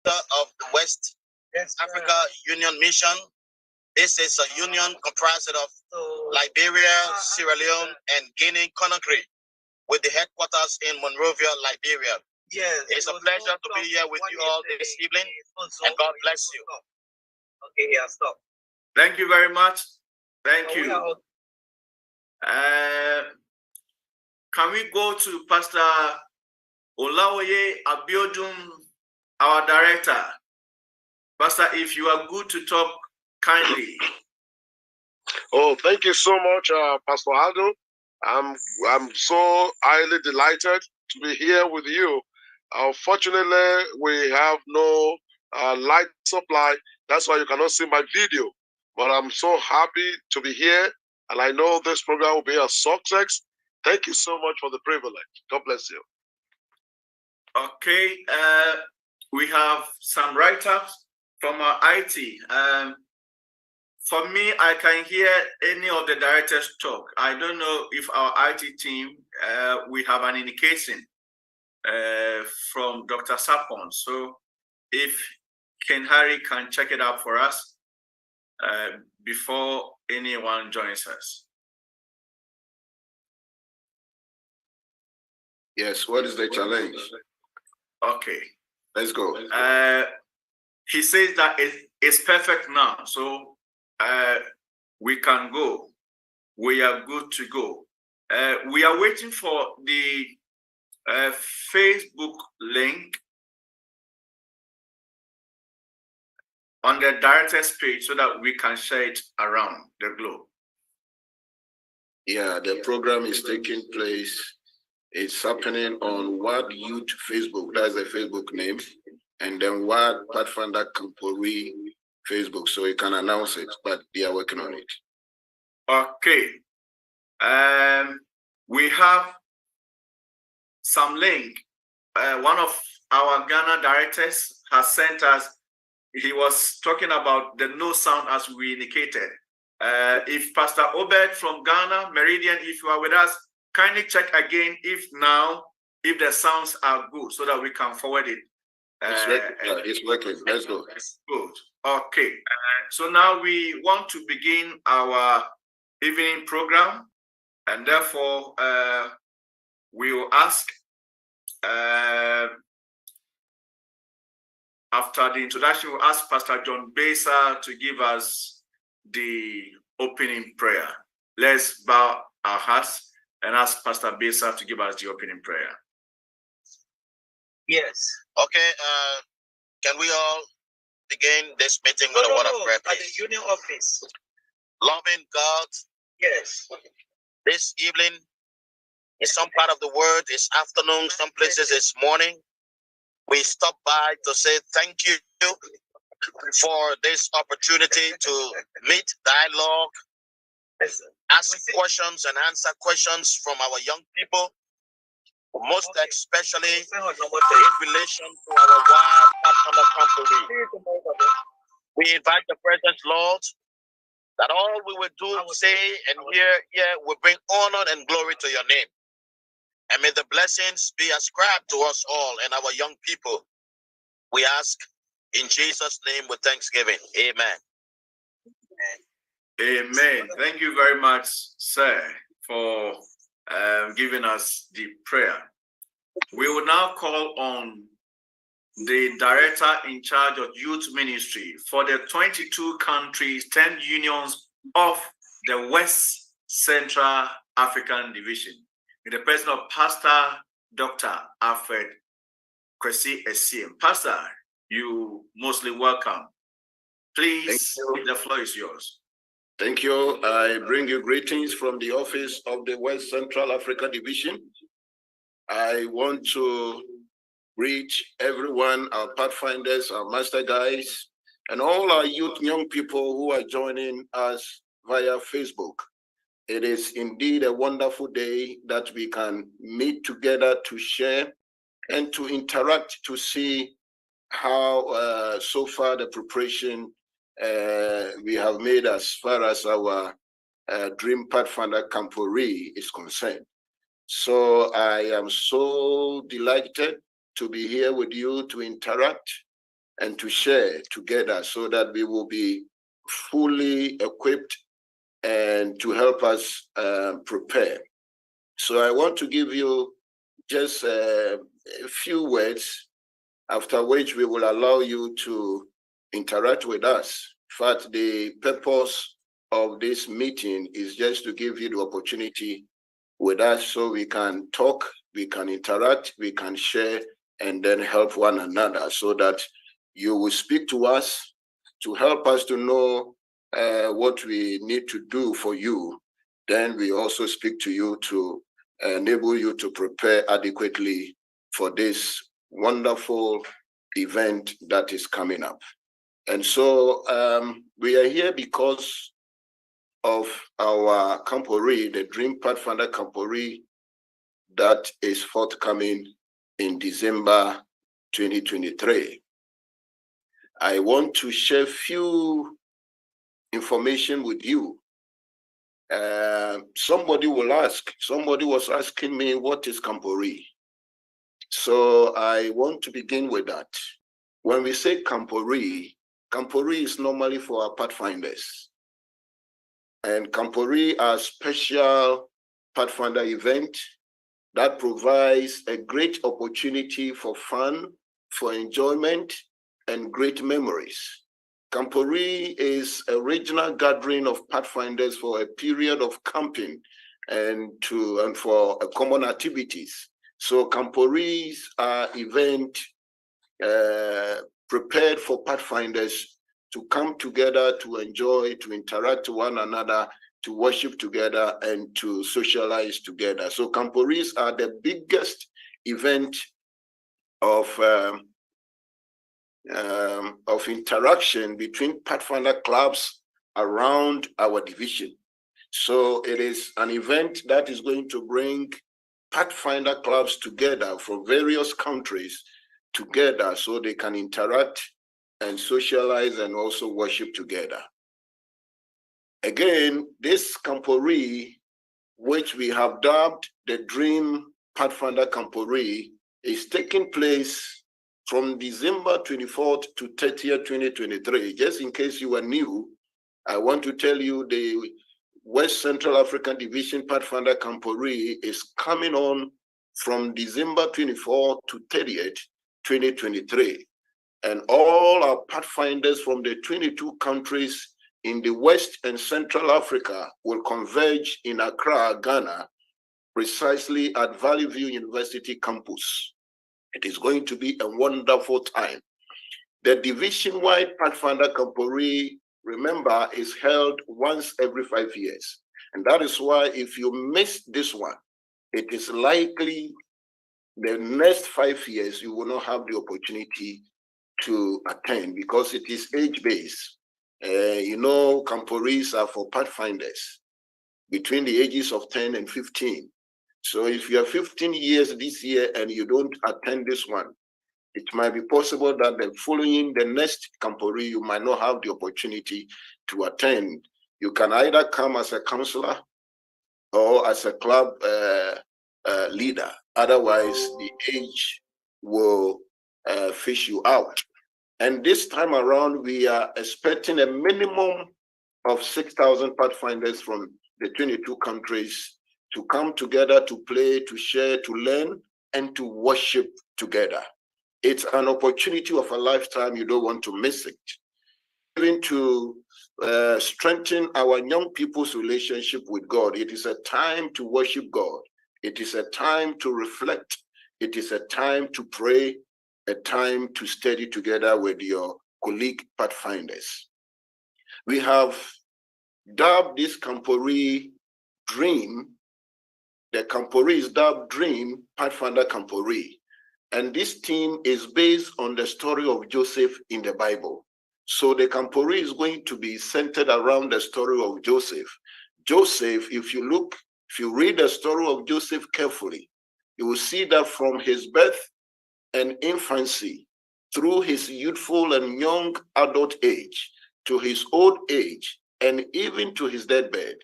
director of the West Africa Union Mission. This is a union comprised of Liberia, Sierra Leone, and Guinea-Conakry, with the headquarters in Monrovia, Liberia. Yes, it's a pleasure to be here with you all this evening, and God bless you. Okay, yeah, stop. Thank you very much. Thank you. Can we go to Pastor Olaoye Abiodun, our director? Pastor, if you are good to talk kindly. Oh, thank you so much, Pastor Aldo. I'm so highly delighted to be here with you. Fortunately, we have no light supply. That's why you cannot see my video. But I'm so happy to be here, and I know this program will be a success. Thank you so much for the privilege. God bless you. Okay, we have some write-ups from our IT. For me, I can hear any of the directors talk. I don't know if our IT team, we have an indication from Dr. Sapon. So if Ken Harry can check it out for us before anyone joins us. Yes, what is the challenge? Okay. Let's go. He says that it's perfect now. So we can go. We are good to go. We are waiting for the Facebook link on the director's page so that we can share it around the globe. Yeah, the program is taking place. It's happening on WAD Youth Facebook. That's the Facebook name. And then WAD Pathfinder Camporee Facebook. So you can announce it, but they are working on it. Okay. We have some link. One of our Ghana directors has sent us. He was talking about the no sound as we indicated. If Pastor Obed from Ghana, Meridian, if you are with us, kindly check again if the sounds are good so that we can forward it. It's working. Let's go. Good. Okay. So now we want to begin our evening program, and therefore we will ask after the introduction, we'll ask Pastor John Besa to give us the opening prayer. Let's bow our hearts and ask Pastor Besa to give us the opening prayer. Yes. Okay. Can we all begin this meeting with a word of prayer, please? At the union office. Loving God. Yes. This evening, in some part of the world, it's afternoon. Some places it's morning. We stop by to say thank you for this opportunity to meet, dialogue, ask questions and answer questions from our young people, most especially in relation to our WAD Pathfinder Camporee. We invite the present Lord that all we will do, say, and hear will bring honor and glory to your name. And may the blessings be ascribed to us all and our young people. We ask in Jesus' name with thanksgiving. Amen. Amen. Thank you very much, sir, for giving us the prayer. We will now call on the director in charge of youth ministry for the 22 countries, 10 unions of the West Central African Division, in the person of Pastor Dr. Alfred Kwesi Essiem. Pastor, you mostly welcome. Please, the floor is yours. Thank you. I bring you greetings from the office of the West Central Africa Division. I want to greet everyone, our Pathfinders, our Master Guys, and all our youth young people who are joining us via Facebook. It is indeed a wonderful day that we can meet together to share and to interact to see how so far the preparation we have made as far as our Dream Pathfinder Camporee is concerned. So I am so delighted to be here with you to interact and to share together so that we will be fully equipped and to help us prepare. So I want to give you just a few words, after which we will allow you to interact with us. In fact, the purpose of this meeting is just to give you the opportunity with us so we can talk, we can interact, we can share, and then help one another so that you will speak to us to help us to know what we need to do for you. Then we also speak to you to enable you to prepare adequately for this wonderful event that is coming up. And so we are here because of our Camporee, the Dream Pathfinder Camporee, that is forthcoming in December 2023. I want to share few information with you. Somebody was asking me, what is Camporee? So I want to begin with that. When we say Camporee, Camporee is normally for our Pathfinders. And Camporee are a special Pathfinder event that provides a great opportunity for fun, for enjoyment, and great memories. Camporee is a regional gathering of Pathfinders for a period of camping and for common activities. So Camporees are event prepared for Pathfinders to come together, to enjoy, to interact with one another, to worship together, and to socialize together. So Camporees are the biggest event of interaction between Pathfinder clubs around our division. So it is an event that is going to bring Pathfinder clubs together from various countries together so they can interact and socialize and also worship together. Again, this Camporee, which we have dubbed the Dream Pathfinder Camporee, is taking place from December 24th to 30th, 2023. Just in case you are new, I want to tell you the West Central African Division Pathfinder Camporee is coming on from December 24th to 30th, 2023. And all our Pathfinders from the 22 countries in the West and Central Africa will converge in Accra, Ghana, precisely at Valley View University campus. It is going to be a wonderful time. The division-wide Pathfinder Camporee, remember, is held once every 5 years. And that is why if you miss this one, it is likely the next 5 years you will not have the opportunity to attend because it is age-based. Camporees are for Pathfinders between the ages of 10 and 15. So if you are 15 years this year and you don't attend this one, it might be possible that the next Camporee, you might not have the opportunity to attend. You can either come as a counselor or as a club leader. Otherwise, the age will fish you out. And this time around, we are expecting a minimum of 6,000 Pathfinders from the 22 countries to come together, to play, to share, to learn, and to worship together. It's an opportunity of a lifetime. You don't want to miss it. Even to strengthen our young people's relationship with God. It is a time to worship God. It is a time to reflect. It is a time to pray, a time to study together with your colleague Pathfinders. We have dubbed this Camporee Dream. The Camporee is dubbed Dream Pathfinder Camporee. And this theme is based on the story of Joseph in the Bible. So the Camporee is going to be centered around the story of Joseph. Joseph, if you read the story of Joseph carefully, you will see that from his birth and infancy, through his youthful and young adult age, to his old age, and even to his deathbed,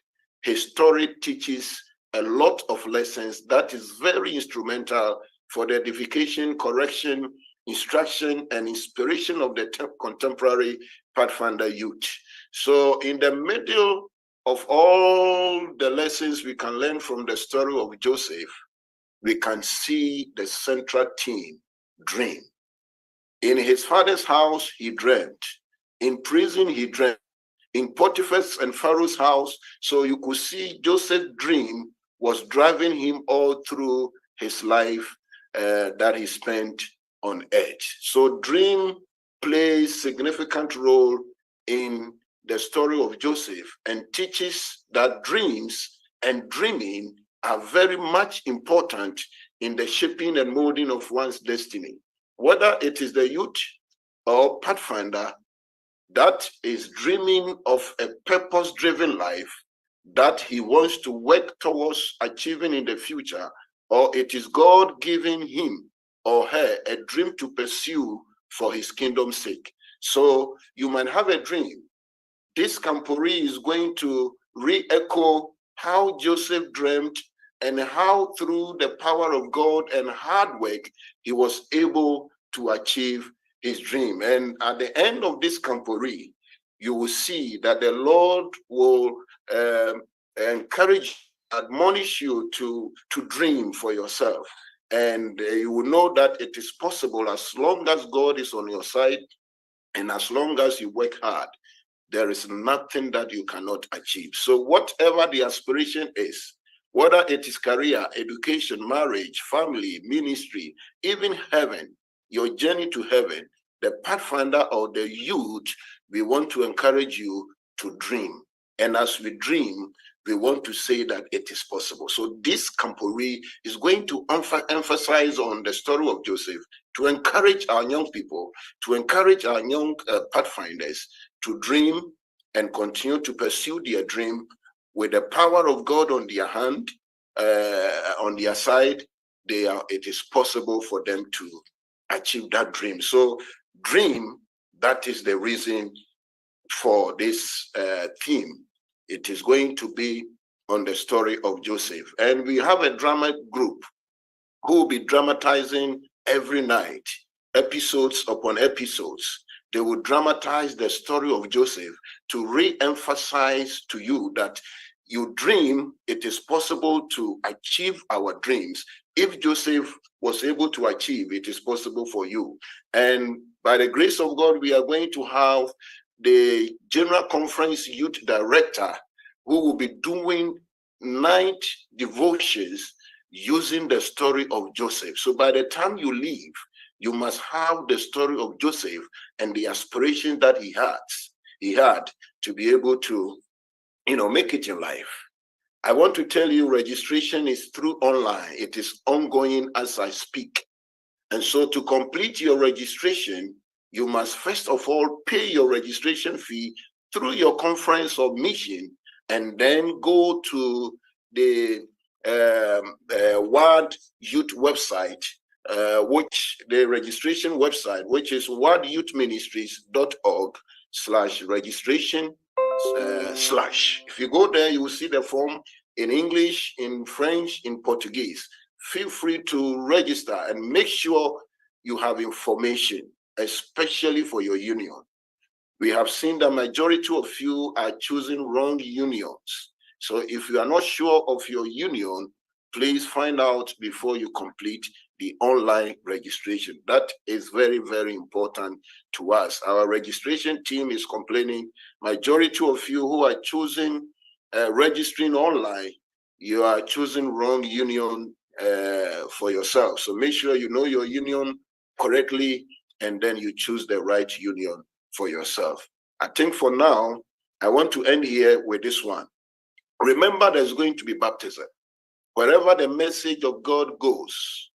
his story teaches a lot of lessons that is very instrumental for the edification, correction, instruction and inspiration of the contemporary Pathfinder youth. So in the middle of all the lessons we can learn from the story of Joseph, we can see the central theme, dream. In his father's house, he dreamt. In prison, he dreamt. In Potiphar's and Pharaoh's house, so you could see Joseph's dream was driving him all through his life that he spent on earth. So dream plays significant role in the story of Joseph and teaches that dreams and dreaming are very much important in the shaping and molding of one's destiny. Whether it is the youth or Pathfinder that is dreaming of a purpose-driven life that he wants to work towards achieving in the future, or it is God giving him or her a dream to pursue for his kingdom's sake. So you might have a dream. This Camporee is going to re-echo how Joseph dreamt and how through the power of God and hard work, he was able to achieve his dream. And at the end of this Camporee, you will see that the Lord will encourage, admonish you to dream for yourself. And you will know that it is possible as long as God is on your side and as long as you work hard. There is nothing that you cannot achieve. So whatever the aspiration is, whether it is career, education, marriage, family, ministry, even heaven, your journey to heaven, the Pathfinder or the youth, we want to encourage you to dream. And as we dream, we want to say that it is possible. So this Camporee is going to emphasize on the story of Joseph to encourage our young people, to encourage our young Pathfinders to dream and continue to pursue their dream with the power of God on their hand, on their side. It is possible for them to achieve that dream. So dream, that is the reason for this theme. It is going to be on the story of Joseph. And we have a drama group who will be dramatizing every night, episodes upon episodes. They will dramatize the story of Joseph to re-emphasize to you that you dream, it is possible to achieve our dreams. If Joseph was able to achieve, it is possible for you. And by the grace of God, we are going to have the General Conference Youth Director who will be doing night devotions using the story of Joseph. So by the time you leave, you must have the story of Joseph and the aspiration that he had to be able to, make it in life. I want to tell you, registration is through online. It is ongoing as I speak. And so to complete your registration, you must first of all pay your registration fee through your conference of mission, and then go to the WAD Youth website, which the registration website, which is wadyouthministries.org/registration/. If you go there, you will see the form in English, in French, in Portuguese. Feel free to register and make sure you have information, especially for your union. We have seen the majority of you are choosing wrong unions. So if you are not sure of your union, please find out before you complete the online registration. That is very, very important to us. Our registration team is complaining, majority of you who are choosing registering online, you are choosing wrong union for yourself. So make sure you know your union correctly, and then you choose the right union for yourself. I think for now, I want to end here with this one. Remember, there's going to be baptism. Wherever the message of God goes,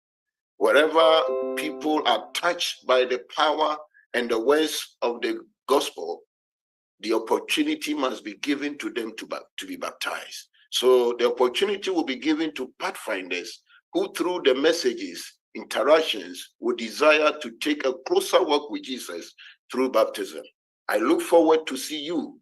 wherever people are touched by the power and the words of the gospel, the opportunity must be given to them to be baptized. So the opportunity will be given to Pathfinders who, through the messages, interactions, will desire to take a closer walk with Jesus through baptism. I look forward to see you,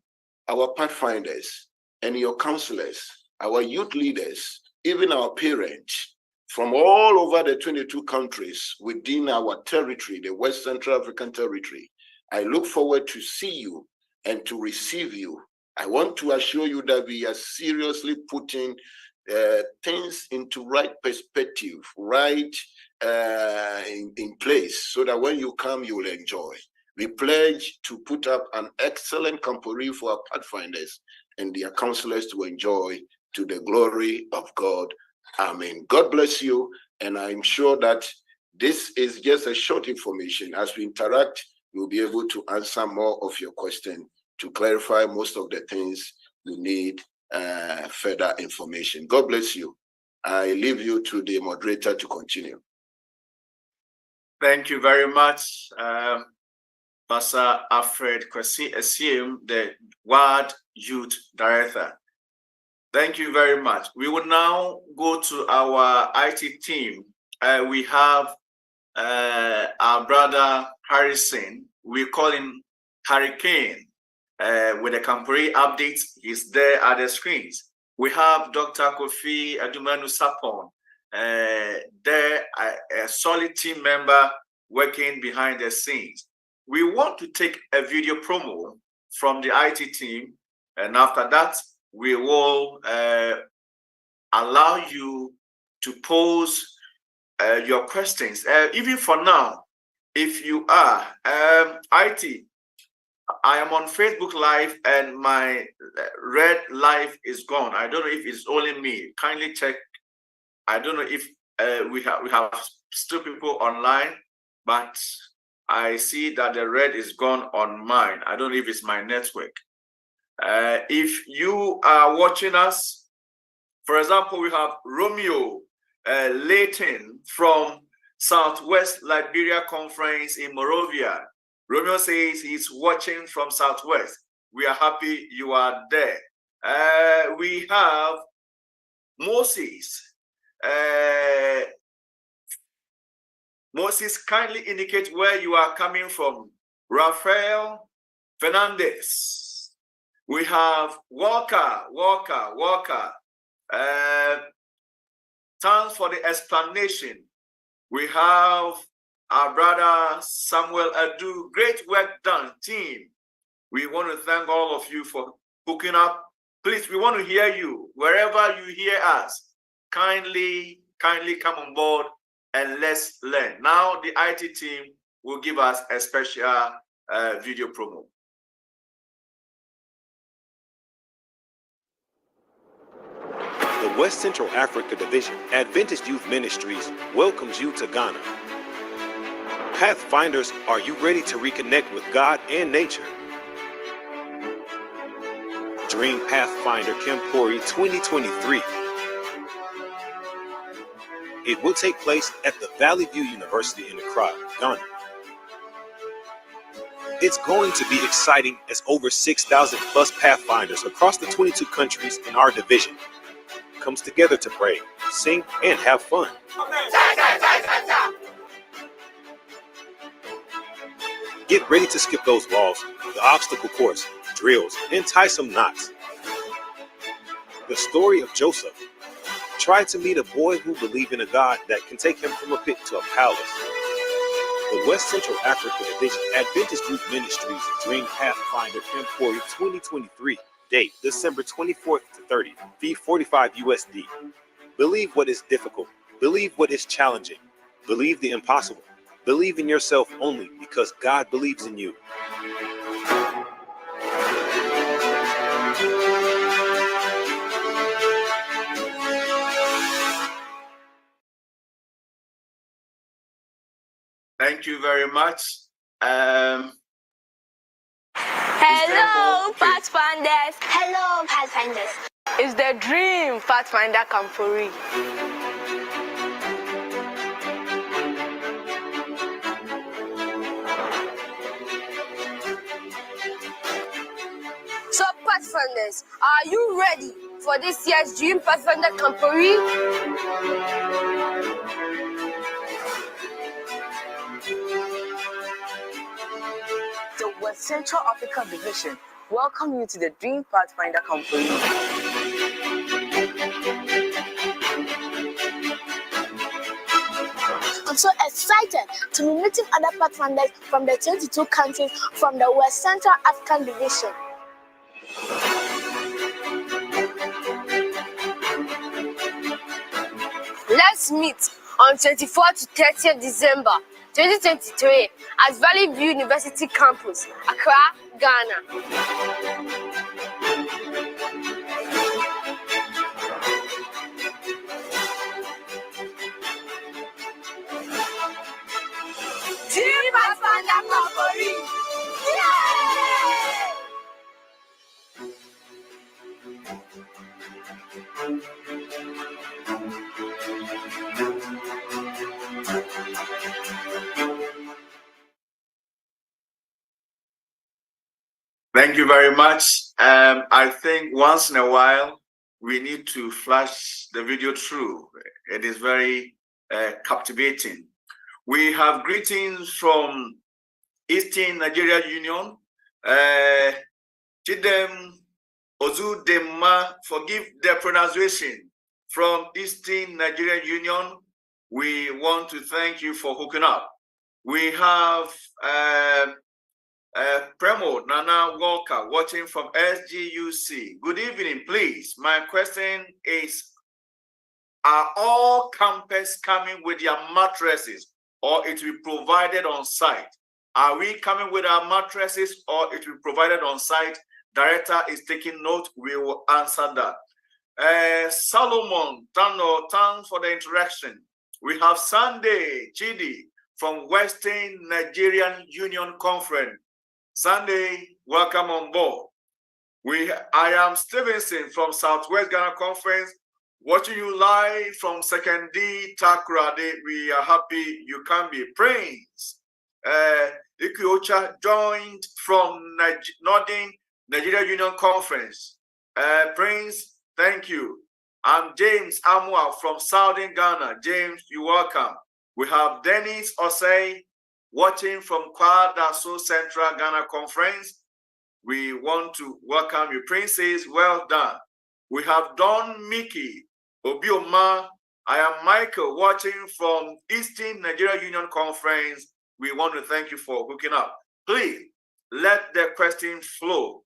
our Pathfinders, and your counselors, our youth leaders, even our parents, from all over the 22 countries within our territory, the West Central African Territory. I look forward to see you and to receive you. I want to assure you that we are seriously putting things into right perspective, right in place, so that when you come, you will enjoy. We pledge to put up an excellent camporee for our pathfinders and their counselors to enjoy, to the glory of God. Amen. God bless you. And I'm sure that this is just a short information. As we interact, we'll be able to answer more of your question, to clarify most of the things you need further information. God bless you. I leave you to the moderator to continue. Thank you very much, Pastor Alfred Kwesi Essiem, the WAD Youth Director. Thank you very much. We will now go to our IT team. We have our brother Harrison. We call him Hurricane. With the Camporee updates, he's there at the screens. We have Dr. Kofi Adumanu Sapon, there, a solid team member working behind the scenes. We want to take a video promo from the IT team, and after that, we will allow you to pose your questions. Even for now, if you are IT, I am on Facebook Live and my red live is gone. I don't know if it's only me. Kindly check. I don't know if we have still people online, but I see that the red is gone on mine. I don't know if it's my network. If you are watching us, for example, we have Romeo Layton from Southwest Liberia Conference in Monrovia. Romeo says he's watching from Southwest. We are happy you are there. We have Moses. Moses, kindly indicate where you are coming from. Rafael Fernandez. We have Walker. Thanks for the explanation. We have our brother Samuel Adu. Great work done, team. We want to thank all of you for hooking up. Please, we want to hear you. Wherever you hear us, kindly come on board and let's learn. Now, the IT team will give us a special video promo. The West Central Africa Division, Adventist Youth Ministries, welcomes you to Ghana. Pathfinders, are you ready to reconnect with God and nature? Dream Pathfinder Camporee 2023. It will take place at the Valley View University in Accra, Ghana. It's going to be exciting as over 6,000 plus Pathfinders across the 22 countries in our division comes together to pray, sing, and have fun. Get ready to skip those walls, the obstacle course, drills, and tie some knots. The story of Joseph. Try to meet a boy who believed in a God that can take him from a pit to a palace. The West Central Africa Division Adventist Youth Ministries Dream Pathfinder Camporee 2023. Date December 24th to 30th. Fee $45 USD. Believe what is difficult. Believe what is challenging. Believe the impossible. Believe in yourself only because God believes in you. Thank you very much. Hello, Pathfinders. Hello, Pathfinders. It's the Dream Pathfinder Camporee. So, Pathfinders, are you ready for this year's Dream Pathfinder Camporee? The West Central Africa Division welcome you to the Dream Pathfinder Camporee. I'm so excited to be meeting other Pathfinders from the 22 countries from the West Central African Division. Let's meet on 24th to 30th December 2023 at Valley View University Campus, Accra, Ghana. Dream Camporee! Yay! Thank you very much. I think once in a while, we need to flash the video through. It is very captivating. We have greetings from Eastern Nigeria Union. Chidem Ozudema, forgive the pronunciation, from Eastern Nigeria Union. We want to thank you for hooking up. We have Premo Nana Walker watching from SGUC. Good evening, please. My question is, are all campers coming with their mattresses, or it will be provided on site? Are we coming with our mattresses, or it will be provided on site? Director is taking note. We will answer that. Solomon Tano, thanks for the interaction. We have Sunday Chidi from Western Nigerian Union Conference. Sunday, welcome on board. I am Stevenson from Southwest Ghana Conference, watching you live from 2nd D Takoradi. We are happy you can be. Prince Ikiocha joined from Northern Nigeria Union Conference. Prince, thank you. I'm James Amwa from Southern Ghana. James, you're welcome. We have Dennis Osei watching from Kwadaso Central Ghana Conference. We want to welcome you, Princess. Well done. We have Don Mickey Obioma. I am Michael watching from Eastern Nigeria Union Conference. We want to thank you for hooking up. Please let the question flow.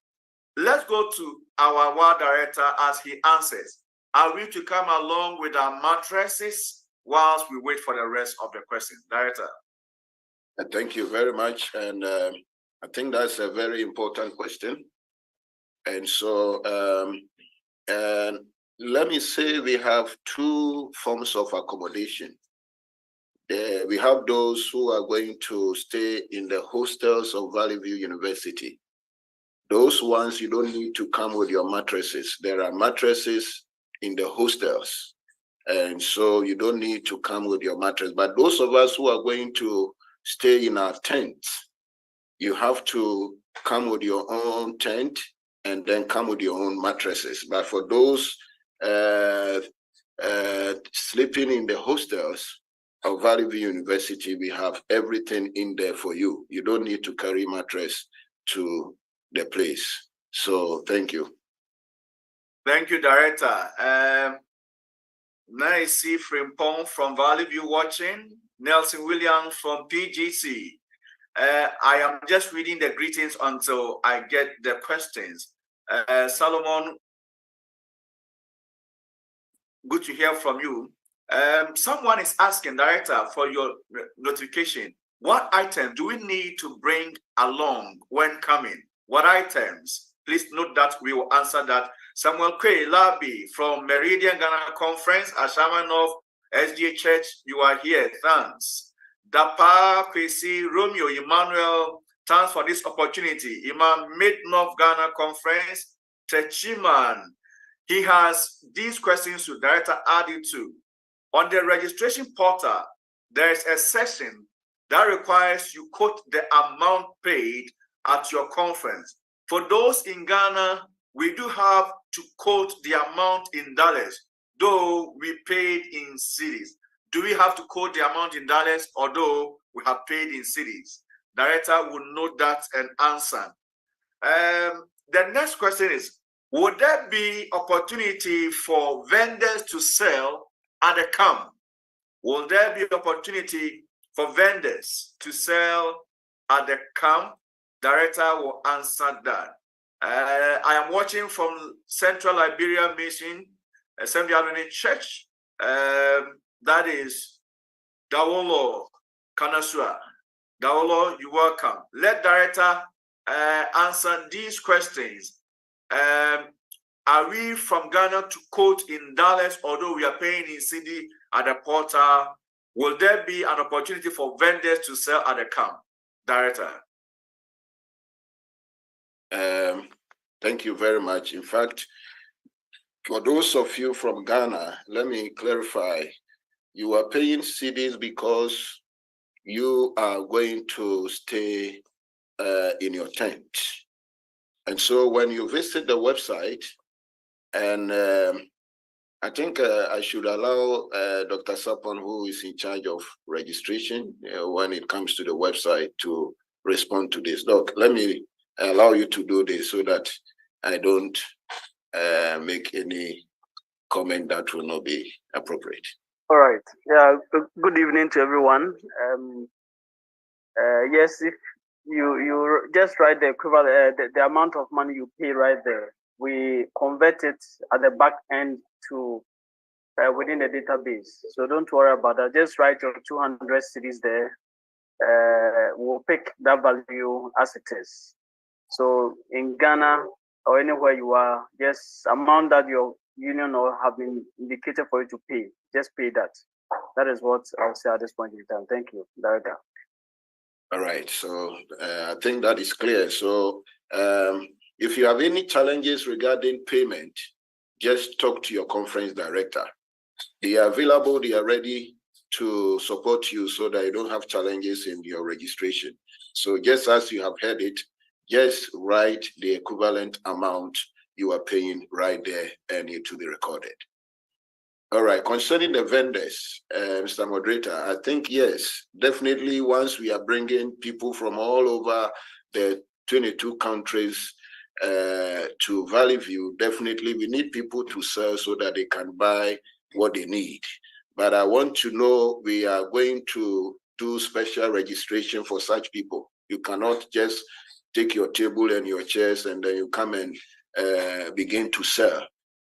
Let's go to our WAD director as he answers. Are we to come along with our mattresses whilst we wait for the rest of the questions? Director. Thank you very much. And I think that's a very important question. And so, and let me say we have two forms of accommodation. We have those who are going to stay in the hostels of Valley View University. Those ones, you don't need to come with your mattresses. There are mattresses in the hostels. And so you don't need to come with your mattress. But those of us who are going to stay in our tents, you have to come with your own tent and then come with your own mattresses. But for those sleeping in the hostels of Valley View University, we have everything in there for you. You don't need to carry mattress to the place. So thank you. Thank you, Director. Nice Frimpong from Valley View watching. Nelson Williams from PGC. I am just reading the greetings until I get the questions. Solomon, good to hear from you. Someone is asking, Director, for your notification, what items do we need to bring along when coming? What items? Please note that we will answer that. Samuel Kwe Labi from Meridian Ghana Conference, Ashama North SDA Church, you are here. Thanks. Dapa Kwesi Romeo Emmanuel, thanks for this opportunity. Imam Mid North Ghana Conference, Techiman. He has these questions to Director added to. On the registration portal, there is a section that requires you quote the amount paid at your conference. For those in Ghana, we do have to quote the amount in dollars, though we paid in cedis. Do we have to quote the amount in dollars, although we have paid in cedis? Director will note that and answer. The next question is, would there be opportunity for vendors to sell at the camp? Will there be opportunity for vendors to sell at the camp? Director will answer that. I am watching from Central Liberia Mission, Assembly Church. That is Dawolo Kanasua. Dawolo, you're welcome. Let Director answer these questions. Are we from Ghana to quote in dollars, although we are paying in CD at the portal? Will there be an opportunity for vendors to sell at the camp? Director. Thank you very much. In fact, for those of you from Ghana, let me clarify. You are paying CDs because you are going to stay in your tent. And so when you visit the website, and I think I should allow Dr. Sapon, who is in charge of registration when it comes to the website, to respond to this. Doc, let me allow you to do this so that I don't make any comment that will not be appropriate. All right. Yeah. Good evening to everyone. Yes, if you just write the equivalent, the amount of money you pay right there, we convert it at the back end to within the database. So don't worry about that. Just write your 200 cities there. We'll pick that value as it is. So in Ghana or anywhere you are, just amount that your union or have been indicated for you to pay, just pay that. That is what I'll say at this point in time. Thank you, Director. All right, so I think that is clear. So if you have any challenges regarding payment, just talk to your conference director. They are available, they are ready to support you so that you don't have challenges in your registration. So just as you have heard it, just write the equivalent amount you are paying right there and it will be recorded. All right, concerning the vendors, Mr. Moderator, I think, yes, definitely once we are bringing people from all over the 22 countries to Valley View, definitely we need people to sell so that they can buy what they need. But I want to know we are going to do special registration for such people. You cannot just take your table and your chairs and then you come and begin to sell.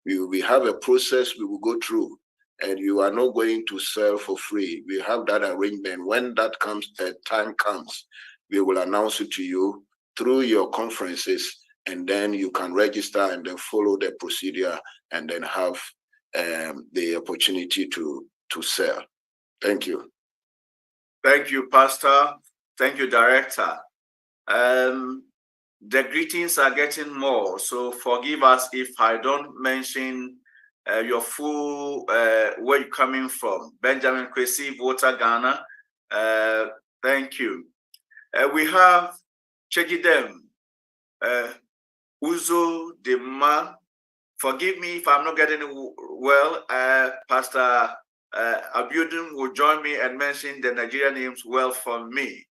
We have a process we will go through, and you are not going to sell for free. We have that arrangement. When that comes, time comes, we will announce it to you through your conferences, and then you can register and then follow the procedure and then have the opportunity to sell. Thank you. Thank you, Pastor. Thank you, Director. The greetings are getting more, so forgive us if I don't mention your full where you're coming from. Benjamin Kwesi, Voter Ghana. Thank you. We have Chekidem, Uzo Dema. Forgive me if I'm not getting it well. Pastor Abiodun will join me and mention the Nigerian names well for me.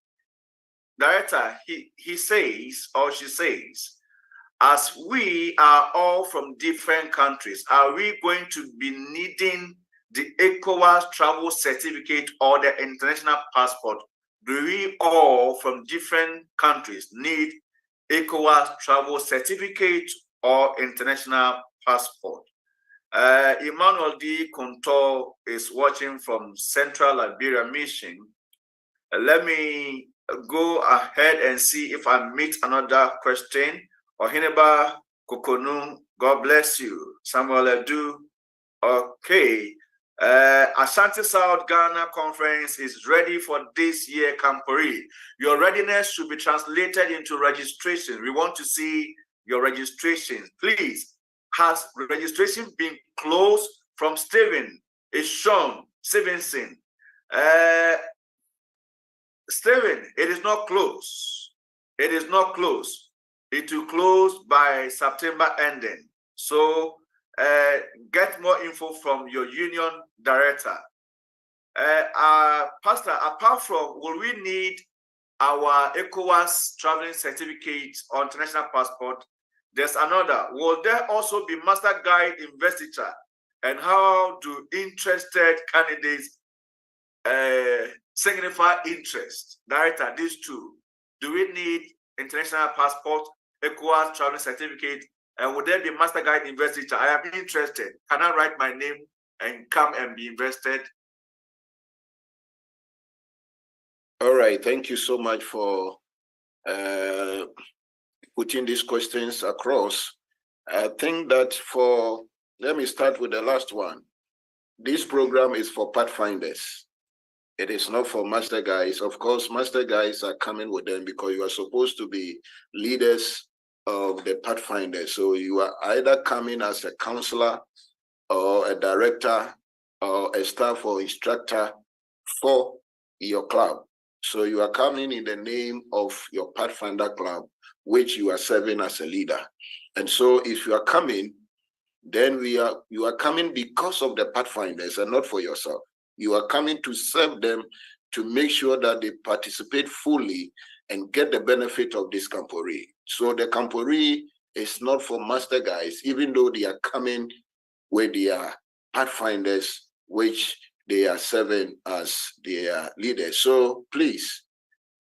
Director, he says, or she says, as we are all from different countries, are we going to be needing the ECOWAS travel certificate or the international passport? Do we all from different countries need ECOWAS travel certificate or international passport? Emmanuel D. Kunto is watching from Central Liberia Mission. Let me go ahead and see if I meet another question. Ohineba Kokonu, God bless you. Samuel Edu, okay. Ashanti South Ghana Conference is ready for this year, Camporee. Your readiness should be translated into registration. We want to see your registration. Please, has registration been closed from Stephen? It's Sean Stevenson. Stephen, it is not closed. It is not closed. It will close by September ending. So get more info from your union director. Pastor, apart from, will we need our ECOWAS traveling certificate or international passport? There's another. Will there also be master guide investiture? And how do interested candidates signify interest. Director, these two, do we need international passport, ECOWAS traveling certificate, and would there be master guide investiture? I am interested. Can I write my name and come and be invested? All right, thank you so much for putting these questions across. I think that let me start with the last one. This program is for Pathfinders. It is not for master guys. Of course, master guys are coming with them because you are supposed to be leaders of the Pathfinder. So you are either coming as a counselor or a director or a staff or instructor for your club. So you are coming in the name of your Pathfinder club, which you are serving as a leader. And so if you are coming, then you are coming because of the Pathfinders and not for yourself. You are coming to serve them, to make sure that they participate fully and get the benefit of this Camporee. So the Camporee is not for master guys, even though they are coming with their Pathfinders, which they are serving as their leaders. So please,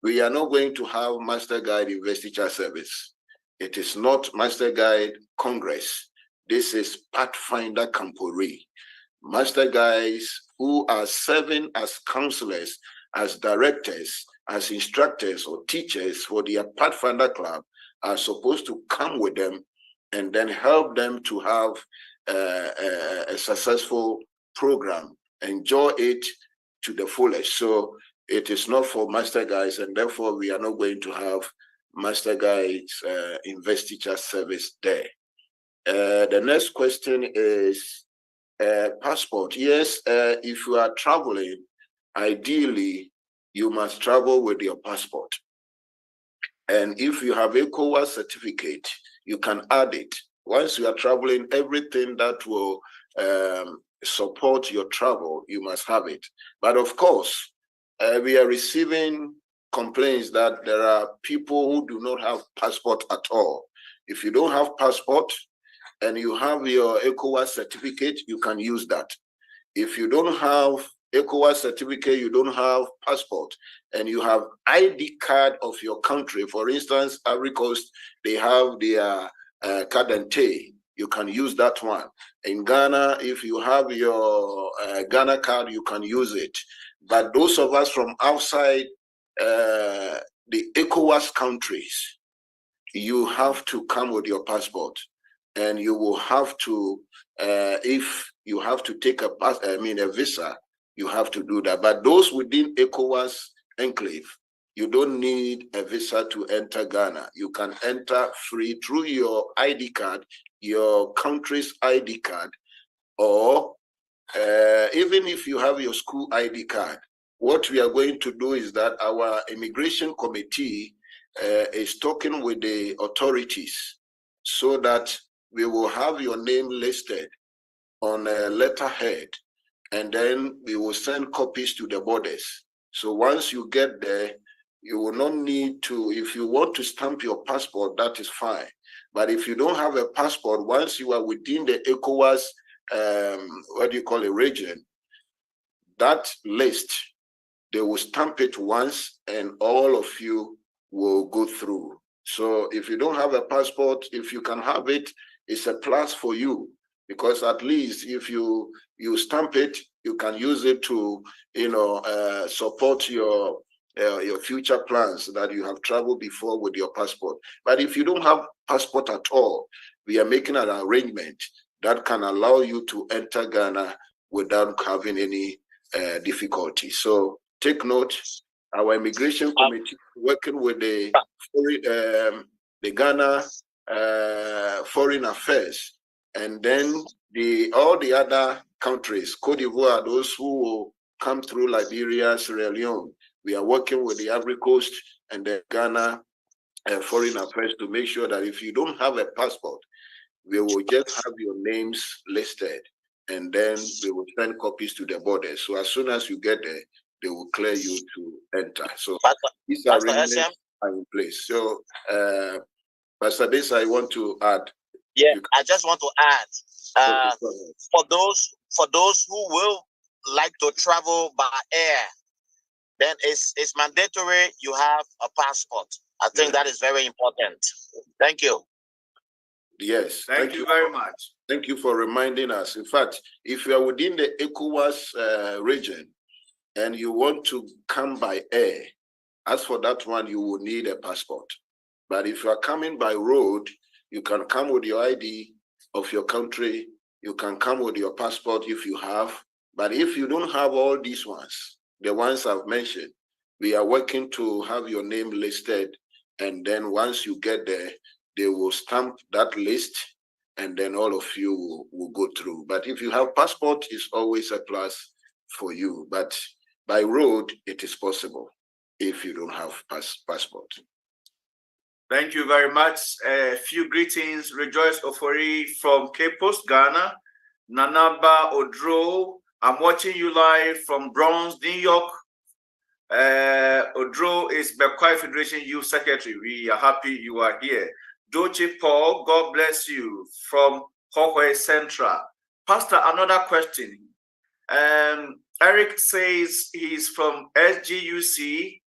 we are not going to have master guide investiture service. It is not master guide Congress. This is Pathfinder Camporee. Master guys who are serving as counselors, as directors, as instructors or teachers for their Pathfinder club are supposed to come with them and then help them to have a successful program, enjoy it to the fullest. So it is not for master guys, and therefore we are not going to have master guides investiture service there. The next question is passport. Yes, if you are traveling, ideally you must travel with your passport. And if you have ECOWAS certificate, you can add it. Once you are traveling, everything that will support your travel, you must have it. But of course, we are receiving complaints that there are people who do not have passport at all. If you don't have passport and you have your ECOWAS certificate, you can use that. If you don't have ECOWAS certificate, you don't have passport, and you have ID card of your country, for instance, Ivory Coast, they have their card and tay, you can use that one. In Ghana, if you have your Ghana card, you can use it. But those of us from outside the ECOWAS countries, you have to come with your passport, and you will have to, if you have to take a visa, you have to do that. But those within ECOWAS enclave, you don't need a visa to enter Ghana. You can enter free through your ID card, your country's ID card, or even if you have your school ID card. What we are going to do is that our immigration committee is talking with the authorities so that we will have your name listed on a letterhead, and then we will send copies to the borders. So once you get there, you will not need to, if you want to stamp your passport, that is fine. But if you don't have a passport, once you are within the ECOWAS, region, that list, they will stamp it once and all of you will go through. So if you don't have a passport, if you can have it, it's a plus for you, because at least if you stamp it, you can use it to support your future plans that you have traveled before with your passport. But if you don't have passport at all, we are making an arrangement that can allow you to enter Ghana without having any difficulty. So take note, our immigration committee working with the Ghana Foreign Affairs, and then all the other countries, Cote d'Ivoire, those who will come through Liberia, Sierra Leone. We are working with the Ivory Coast and the Ghana Foreign Affairs to make sure that if you don't have a passport, we will just have your names listed, and then we will send copies to the borders. So as soon as you get there, they will clear you to enter. So these arrangements are in place. So Pastor This, I want to add. Yeah, I just want to add, for those who will like to travel by air, then it's mandatory you have a passport. I think that is very important. Thank you. Yes. Thank you very much. Thank you for reminding us. In fact, if you are within the ECOWAS region and you want to come by air, as for that one, you will need a passport. But if you are coming by road, you can come with your ID of your country. You can come with your passport if you have. But if you don't have all these ones, the ones I've mentioned, we are working to have your name listed. And then once you get there, they will stamp that list, and then all of you will go through. But if you have passport, it's always a plus for you. But by road, it is possible if you don't have passport. Thank you very much. A few greetings. Rejoice Ofori from Cape Coast, Ghana. Nanaba Odro, I'm watching you live from Bronx, New York. Odro is Bekwai Federation Youth Secretary. We are happy you are here. Doche Paul, God bless you, from Hohoi Central. Pastor, another question. Eric says he's from SGUC.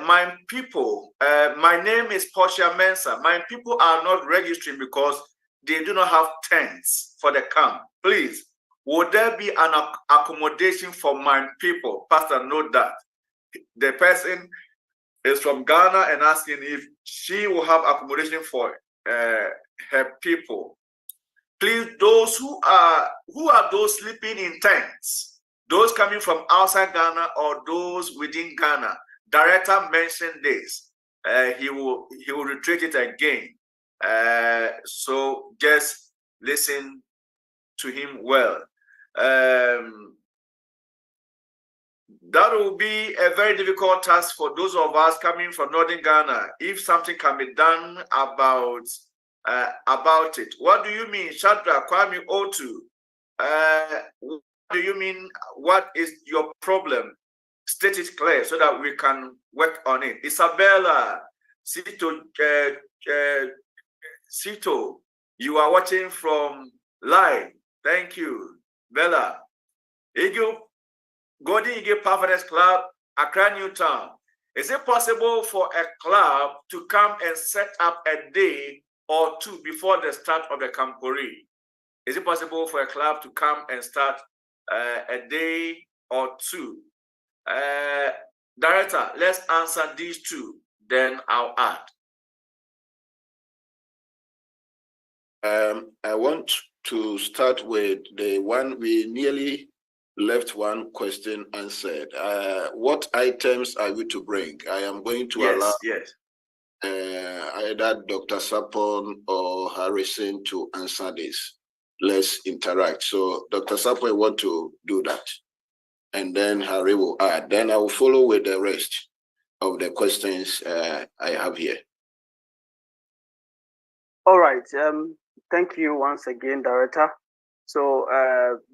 My people, my name is Portia Mensah. My people are not registering because they do not have tents for the camp. Please, would there be an accommodation for my people? Pastor, note that. The person is from Ghana and asking if she will have accommodation for her people. Please, those who are those sleeping in tents? Those coming from outside Ghana or those within Ghana? Director mentioned this. He will reiterate it again. So just listen to him well. That will be a very difficult task for those of us coming from Northern Ghana. If something can be done about it. What do you mean, Shadrach, Kwame Otu? What do you mean? What is your problem? State it clear so that we can work on it. Isabella, Sito, you are watching from live. Thank you. Bella. Golden Eagle Pathfinder Club, Accra, Newtown. Is it possible for a club to come and set up a day or two before the start of the Camporee? Is it possible for a club to come and start a day or two? Director, let's answer these two, then I'll add. I want to start with the one we nearly left one question answered. What items are you to bring? I am going to allow either Dr. Sapon or Harrison to answer this. Let's interact. So Dr. Sapon want to do that. And then Harry will add. Then I will follow with the rest of the questions I have here. All right. Thank you once again, Director. So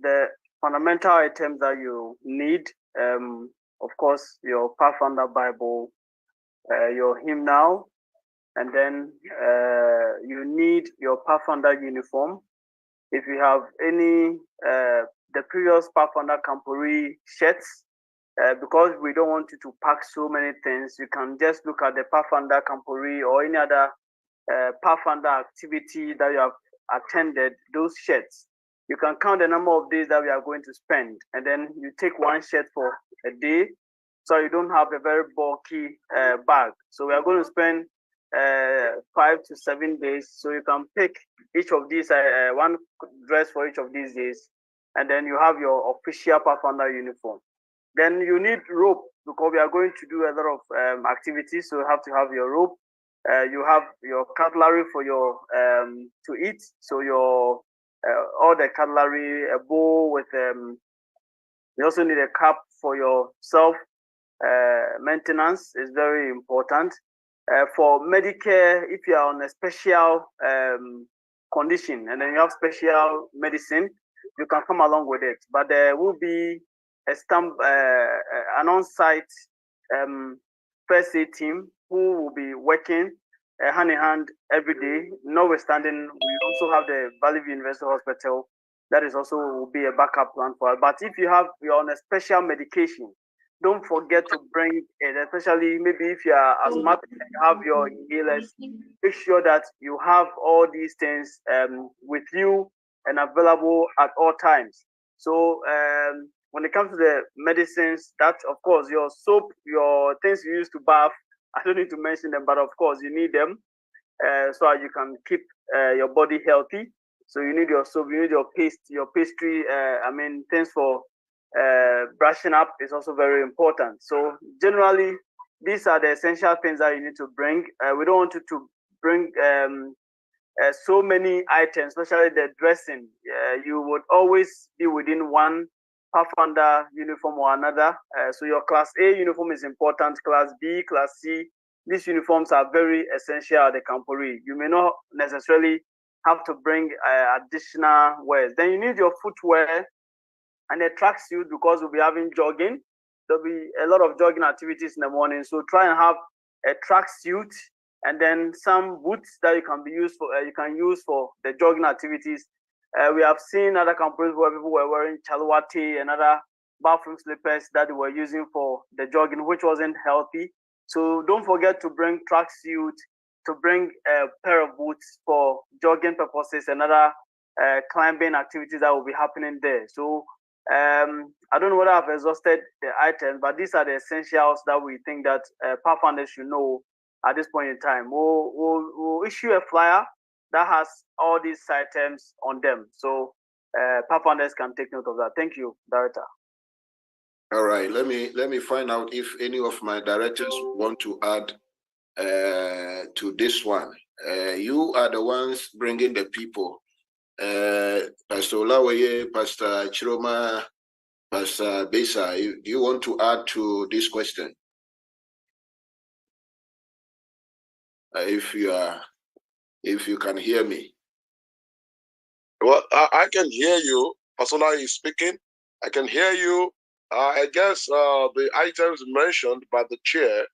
the fundamental items that you need, of course, your Pathfinder Bible, your hymnal, and then you need your Pathfinder uniform. If you have any the previous Pathfinder Camporee shirts, because we don't want you to pack so many things, you can just look at the Pathfinder Camporee or any other Pathfinder activity that you have attended, those shirts. You can count the number of days that we are going to spend, and then you take one shirt for a day, so you don't have a very bulky bag. So we are going to spend 5 to 7 days, so you can pick each of these, one dress for each of these days, and then you have your official Pathfinder uniform. Then you need rope, because we are going to do a lot of activities, so you have to have your rope. You have your cutlery for your to eat, so your all the cutlery, a bowl with you also need a cup for your self maintenance is very important. For Medicare, if you are on a special condition and then you have special medicine, you can come along with it. But there will be an on-site first aid team who will be working hand in hand every day. Notwithstanding, we also have the Valley View University Hospital. That is also will be a backup plan for us. But if you're on a special medication, don't forget to bring it, especially maybe if you are asthmatic and you have your inhalers. Make sure that you have all these things with you and available at all times. So when it comes to the medicines, that of course your soap, your things you use to bath, I don't need to mention them, but of course you need them so you can keep your body healthy. So you need your soap, you need your paste, your pastry. Things for brushing up is also very important. So generally, these are the essential things that you need to bring. We don't want you to bring so many items, especially the dressing. You would always be within one Pathfinder uniform or another. So your Class A uniform is important. Class B, Class C, these uniforms are very essential at the Camporee. You may not necessarily have to bring additional wears. Then you need your footwear and a tracksuit because we'll be having jogging. There'll be a lot of jogging activities in the morning. So try and have a tracksuit and then some boots that you can use for the jogging activities. We have seen other companies where people were wearing chalwati and other bathroom slippers that they were using for the jogging, which wasn't healthy. So don't forget to bring tracksuit, to bring a pair of boots for jogging purposes and other climbing activities that will be happening there. So I don't know whether I've exhausted the items, but these are the essentials that we think that Pathfinders should know at this point in time. We'll issue a flyer that has all these items on them, so Pathfinders can take note of that. Thank you, Director. All right, let me find out if any of my directors want to add to this one. You are the ones bringing the people. Pastor Olawaye, Pastor Chiroma, Pastor Besa, do you want to add to this question? If you can hear me. Well, I can hear you. Pastor is speaking. I can hear you. I guess the items mentioned by the chair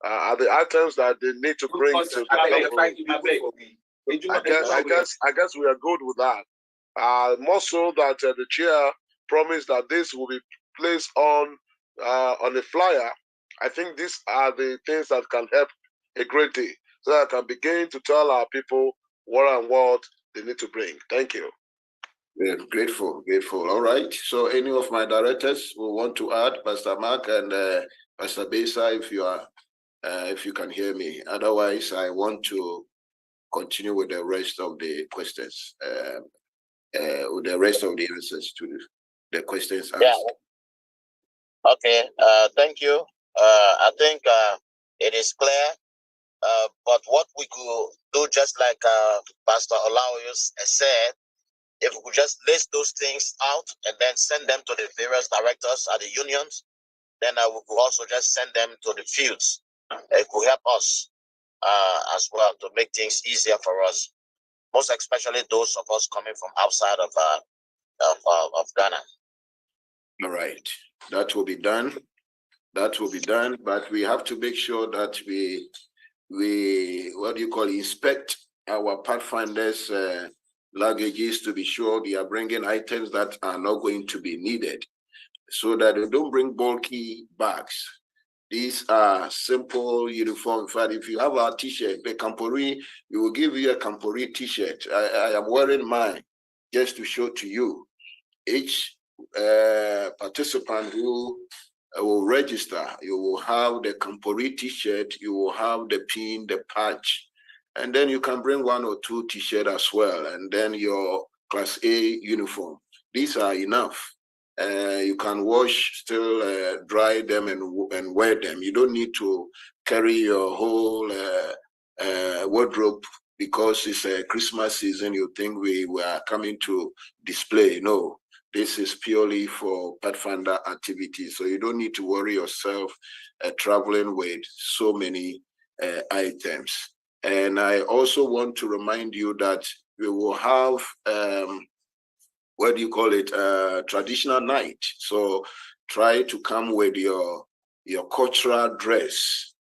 are the items that they need to bring to the Camporee. I guess we are good with that. More so that the chair promised that this will be placed on a flyer. I think these are the things that can help a great deal, so that I can begin to tell our people what they need to bring. Thank you. Yeah, grateful. All right. So any of my directors will want to add, Pastor Mark and Pastor Besa, if you can hear me. Otherwise, I want to continue with the rest of the questions, with the rest of the answers to the questions asked. Yeah. Okay. Thank you. I think it is clear. But what we could do, just like Pastor Olaoyos said, if we could just list those things out and then send them to the various directors at the unions, then we could also just send them to the fields. It could help us as well to make things easier for us, most especially those of us coming from outside of Ghana. All right, that will be done. But we have to make sure that we inspect our Pathfinders luggages to be sure they are bringing items that are not going to be needed, so that they don't bring bulky bags. These are simple uniform. In fact, if you have our t-shirt, the Camporee, we will give you a Camporee t-shirt. I am wearing mine just to show to you. Each participant who will register, you will have the Camporee t-shirt, you will have the pin, the patch, and then you can bring 1 or 2 t-shirts as well, and then your Class A uniform. These are enough. You can wash, still dry them and wear them. You don't need to carry your whole wardrobe because it's a Christmas season. You think we are coming to display. No, this is purely for Pathfinder activities. So you don't need to worry yourself traveling with so many items. And I also want to remind you that we will have traditional night. So try to come with your cultural dress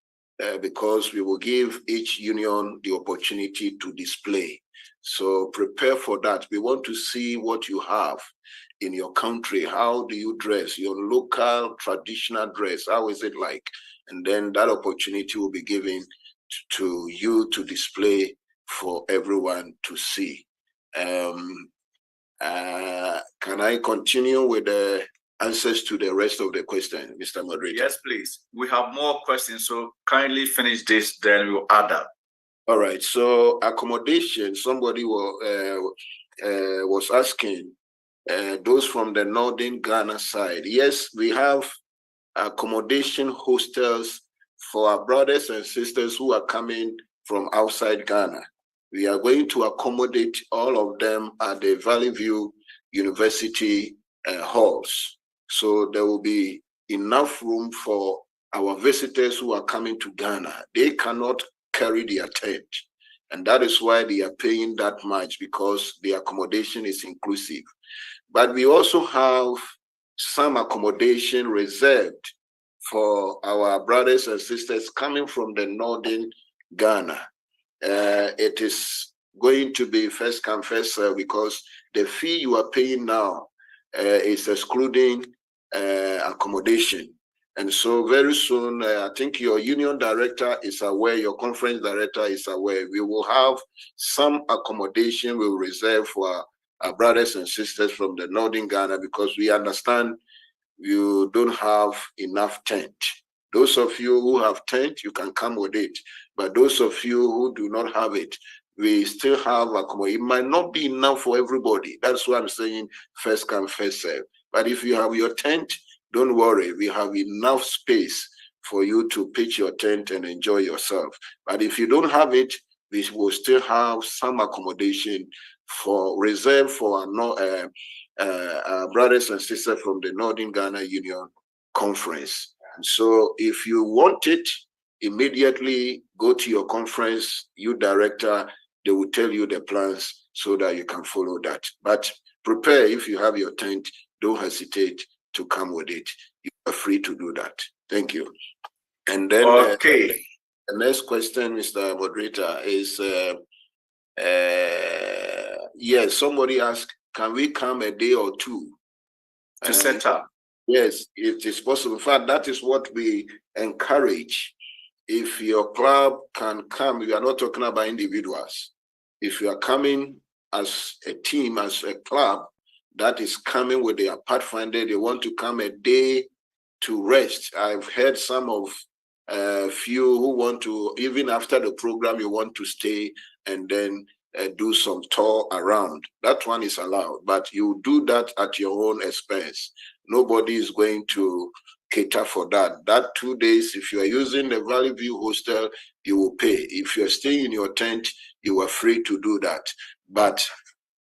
because we will give each union the opportunity to display. So prepare for that. We want to see what you have. in your country. How do you dress? Your local traditional dress, how is it like? And then that opportunity will be given to you to display for everyone to see. Can I continue with the answers to the rest of the question, Mr. Moderator? Yes, please. We have more questions, so kindly finish this, then we'll add up. All right. So accommodation, somebody was asking, those from the northern Ghana side. Yes, we have accommodation hostels for our brothers and sisters who are coming from outside Ghana. We are going to accommodate all of them at the Valley View University halls. So there will be enough room for our visitors who are coming to Ghana. They cannot carry their tent. And that is why they are paying that much, because the accommodation is inclusive. But we also have some accommodation reserved for our brothers and sisters coming from the northern Ghana. It is going to be first come, first serve, because the fee you are paying now is excluding accommodation. And so very soon, I think your union director is aware, your conference director is aware, we will have some accommodation we will reserve for our brothers and sisters from the northern Ghana, because we understand you don't have enough tent. Those of you who have tent, you can come with it. But those of you who do not have it, we still have accommodation. It might not be enough for everybody. That's why I'm saying first come, first serve. But if you have your tent, don't worry. We have enough space for you to pitch your tent and enjoy yourself. But if you don't have it, we will still have some accommodation for reserved for our brothers and sisters from the Northern Ghana Union Conference. And so if you want it, immediately go to your conference, you director, they will tell you the plans so that you can follow that. But prepare, if you have your tent, don't hesitate to come with it. You are free to do that. Thank you. And then okay. The next question, Mr. Moderator, is yes, somebody asked, can we come a day or two to set up? Yes, it is possible. In fact, that is what we encourage. If your club can come, we are not talking about individuals. If you are coming as a team, as a club that is coming with their Pathfinder, they want to come a day to rest. I've heard some of few who want to, even after the program, you want to stay and then do some tour around. That one is allowed, but you do that at your own expense. Nobody is going to cater for that. That 2 days, if you are using the Valley View hostel, you will pay. If you're staying in your tent, you are free to do that. But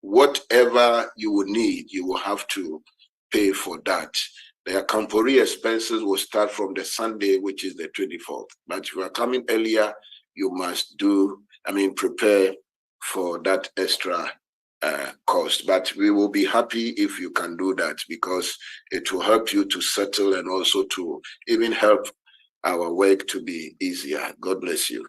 whatever you will need, you will have to pay for that. The Camporee expenses will start from the Sunday, which is the 24th. But if you are coming earlier, you must prepare for that extra cost. But we will be happy if you can do that, because it will help you to settle and also to even help our work to be easier. God bless you.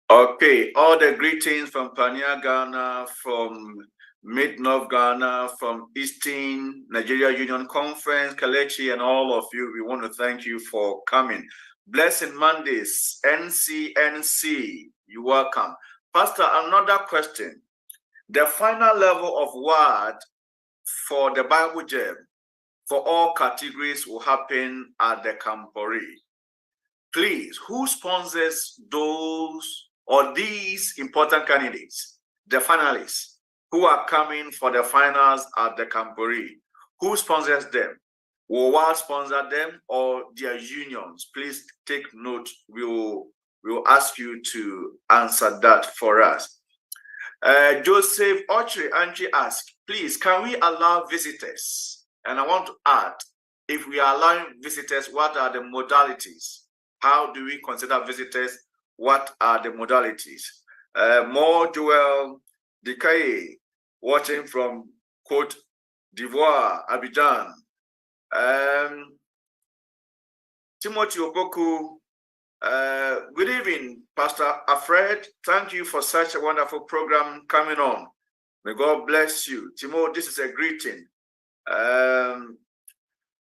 Okay, all the greetings from Pania, Ghana, from Mid-North Ghana, from Eastern Nigeria Union Conference, Kalechi, and all of you. We want to thank you for coming. Blessed Mondays, NCNC, you're welcome. Pastor, another question. The final level of WAD for the Bible Jam for all categories will happen at the Camporee. Please, who sponsors those or these important candidates, the finalists, who are coming for the finals at the Camporee? Who sponsors them? Will WAD sponsor them or their unions? Please take note. We will ask you to answer that for us. Joseph Anchi asked, please, can we allow visitors? And I want to add, if we are allowing visitors, what are the modalities? How do we consider visitors? What are the modalities? More Joel Dikaye, watching from Côte d'Ivoire, Abidjan. Timothy Oboku, good evening, Pastor Alfred. Thank you for such a wonderful program coming on. May God bless you. Timo, this is a greeting.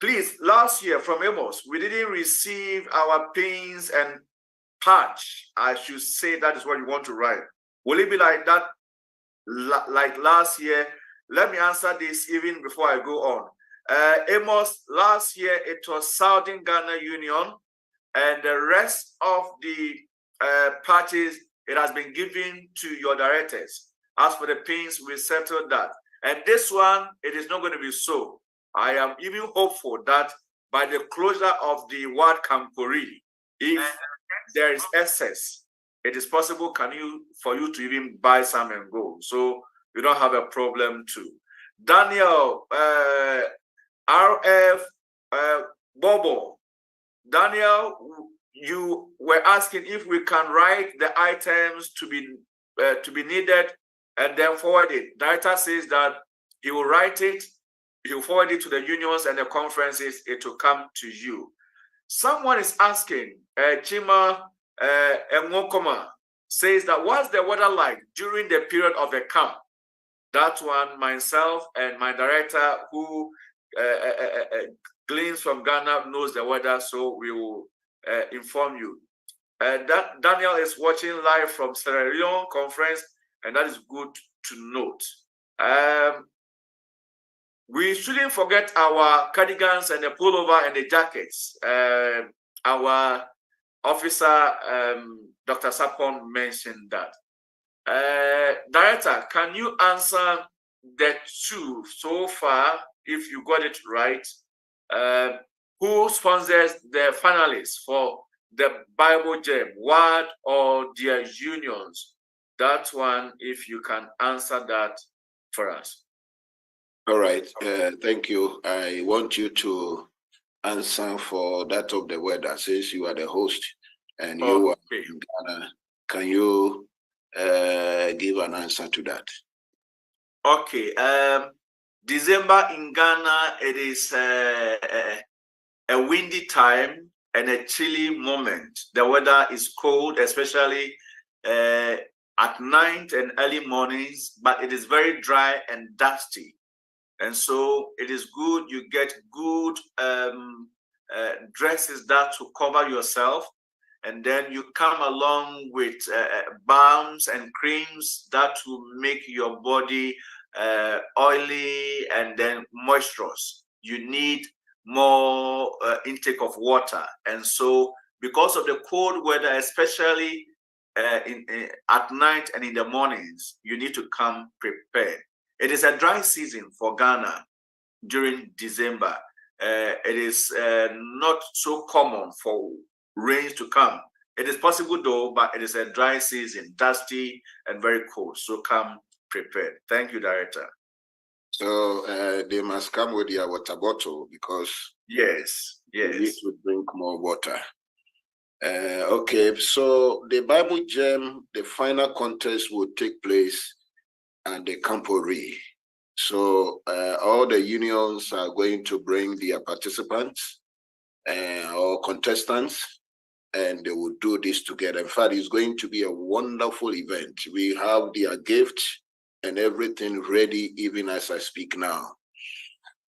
Please, last year from Amos, we didn't receive our pins and patch. I should say that is what you want to write. Will it be like that, like last year? Let me answer this even before I go on. Amos, last year it was Southern Ghana Union, and the rest of the parties, it has been given to your directors. As for the pins, we settled that. And this one, it is not going to be so. I am even hopeful that by the closure of the WAD Camporee, if there is excess, it is possible for you to even buy some and go. So you don't have a problem too. Daniel, RF, Bobo, Daniel, you were asking if we can write the items to be needed and then forward it. Director says that he will write it, he will forward it to the unions and the conferences, it will come to you. Someone is asking, Chima Ngokoma says that what's the weather like during the period of the camp? That one, myself and my director who gleans from Ghana knows the weather, so we will inform you. That Daniel is watching live from Sierra Leone conference, and that is good to note. We shouldn't forget our cardigans and the pullover and the jackets. Our officer, Dr. Sapon, mentioned that. Director, can you answer the two so far, if you got it right? Who sponsors the finalists for the Bible Jam, WAD or their unions? That one, if you can answer that for us. All right, thank you. I want you to answer for that of the weather, since you are the host and you are in Ghana. Can you give an answer to that? Okay. December in Ghana, it is a windy time and a chilly moment. The weather is cold, especially at night and early mornings, but it is very dry and dusty. And so it is good you get good dresses that to cover yourself. And then you come along with balms and creams that will make your body oily and then moisturous. You need more intake of water. And so because of the cold weather, especially at night and in the mornings, you need to come prepared. It is a dry season for Ghana during December. It is not so common for rains to come. It is possible though, but it is a dry season, dusty and very cold. So come prepared. Thank you, Director. So they must come with their water bottle because yes, you need to drink more water. Okay, so the Bible Jam, the final contest will take place at the Camporee. So all the unions are going to bring their participants or contestants, and they will do this together. In fact, it's going to be a wonderful event. We have their gifts and everything ready even as I speak now.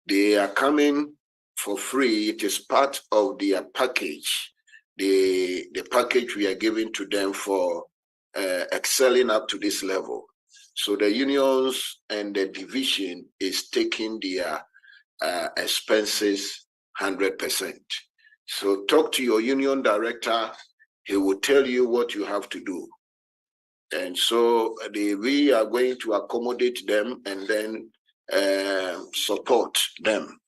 They are coming for free. It is part of their package, the package we are giving to them for excelling up to this level. So the unions and the division is taking their expenses 100%. So talk to your union director. He will tell you what you have to do. And so we are going to accommodate them and then support them.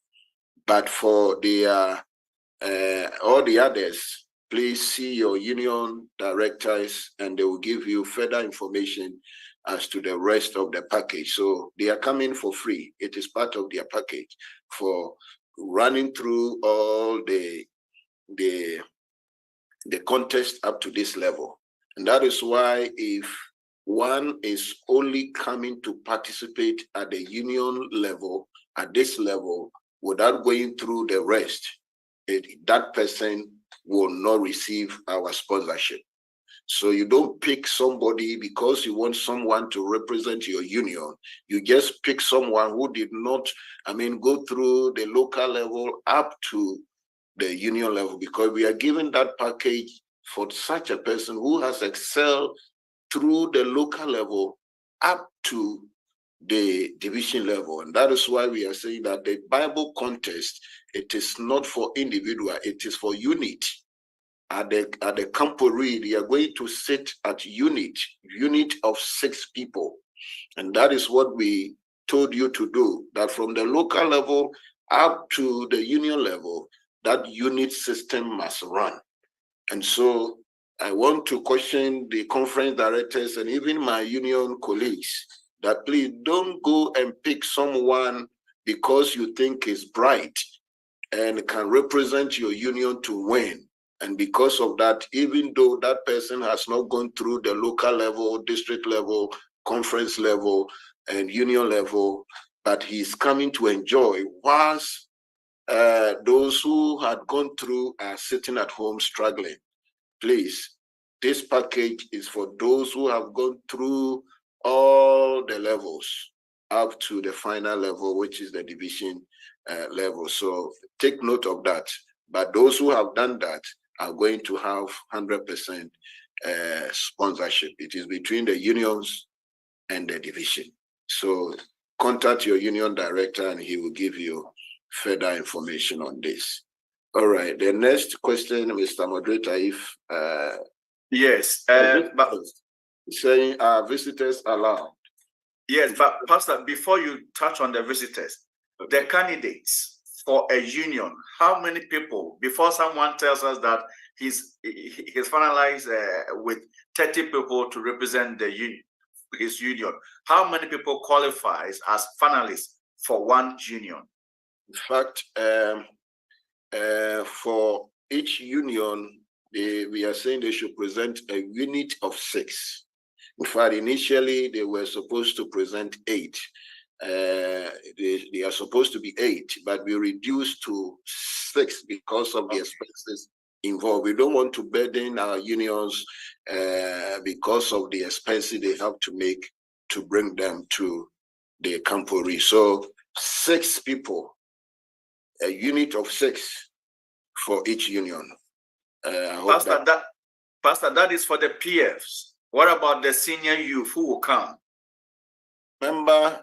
But for the all the others, please see your union directors and they will give you further information as to the rest of the package. So they are coming for free. It is part of their package for running through all the contest up to this level. And that is why if one is only coming to participate at the union level, at this level, without going through the rest, that person will not receive our sponsorship. So you don't pick somebody because you want someone to represent your union. You just pick someone who did not, go through the local level up to the union level, because we are giving that package for such a person who has excelled through the local level up to the division level. And that is why we are saying that the Bible contest, it is not for individual, it is for unit. At the Camporee, they are going to sit at unit of 6 people. And that is what we told you to do, that from the local level up to the union level, that unit system must run. And so I want to caution the conference directors and even my union colleagues that please don't go and pick someone because you think is bright and can represent your union to win. And because of that, even though that person has not gone through the local level, district level, conference level, and union level, but he's coming to enjoy, whilst those who had gone through are sitting at home struggling. Please, this package is for those who have gone through all the levels up to the final level, which is the division level. So take note of that. But those who have done that are going to have 100% sponsorship. It is between the unions and the division. So contact your union director and he will give you further information on this. All right, the next question, Mr. Moderator, if yes, but saying visitors allowed. Yes, but Pastor, before you touch on the visitors, the candidates for a union, how many people, before someone tells us that he's finalized with 30 people to represent the union, his union, how many people qualifies as finalists for one union? In fact, for each union, we are saying they should present a unit of 6. In fact, initially they were supposed to present 8. They are supposed to be 8, but we reduced to 6 because of the expenses involved. We don't want to burden our unions because of the expenses they have to make to bring them to the Camporee. So 6 people, a unit of 6 for each union. Pastor, that is for the PFs. What about the senior youth who will come? Remember,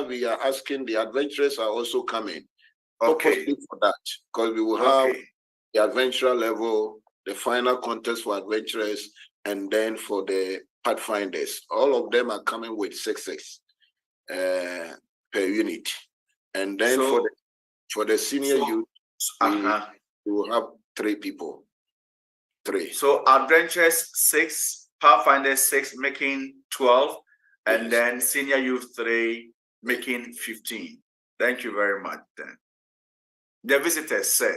we are asking the adventurers are also coming. Okay. For that, because we will have the adventurer level, the final contest for adventurers, and then for the Pathfinders. All of them are coming with 6 per unit. And then for the senior youth, we will have 3 people. 3. So adventurers 6, Pathfinders 6, making 12. And then senior youth 3, making 15. Thank you very much. Then the visitors say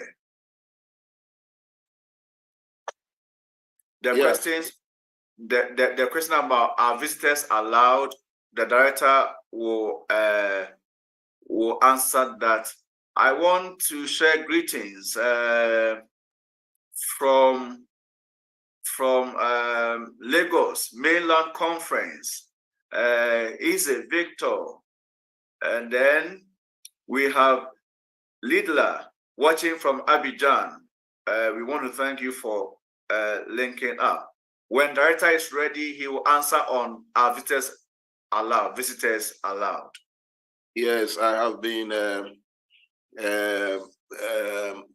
the questions. The question about are visitors allowed? The director will answer that. I want to share greetings from Lagos Mainland Conference. Is a Victor, and then we have Lidla watching from Abidjan. We want to thank you for linking up. When director is ready, he will answer on our visitors allowed. Yes, I have been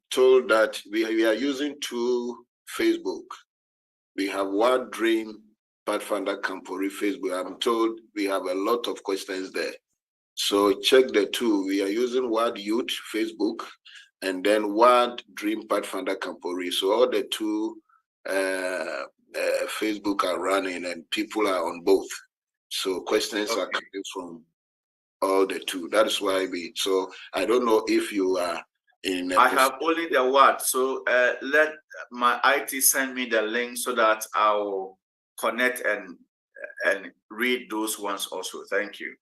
told that we are using 2 Facebook. We have WAD Dream Pathfinder Camporee Facebook. I'm told we have a lot of questions there. So check the 2. We are using WAD Youth Facebook and then WAD Dream Pathfinder Camporee. So all the 2 Facebook are running and people are on both. So questions are coming from all the 2. That is why so I don't know if you are in. I have only the WAD. So let my IT send me the link so that I'll connect and read those ones also. Thank you.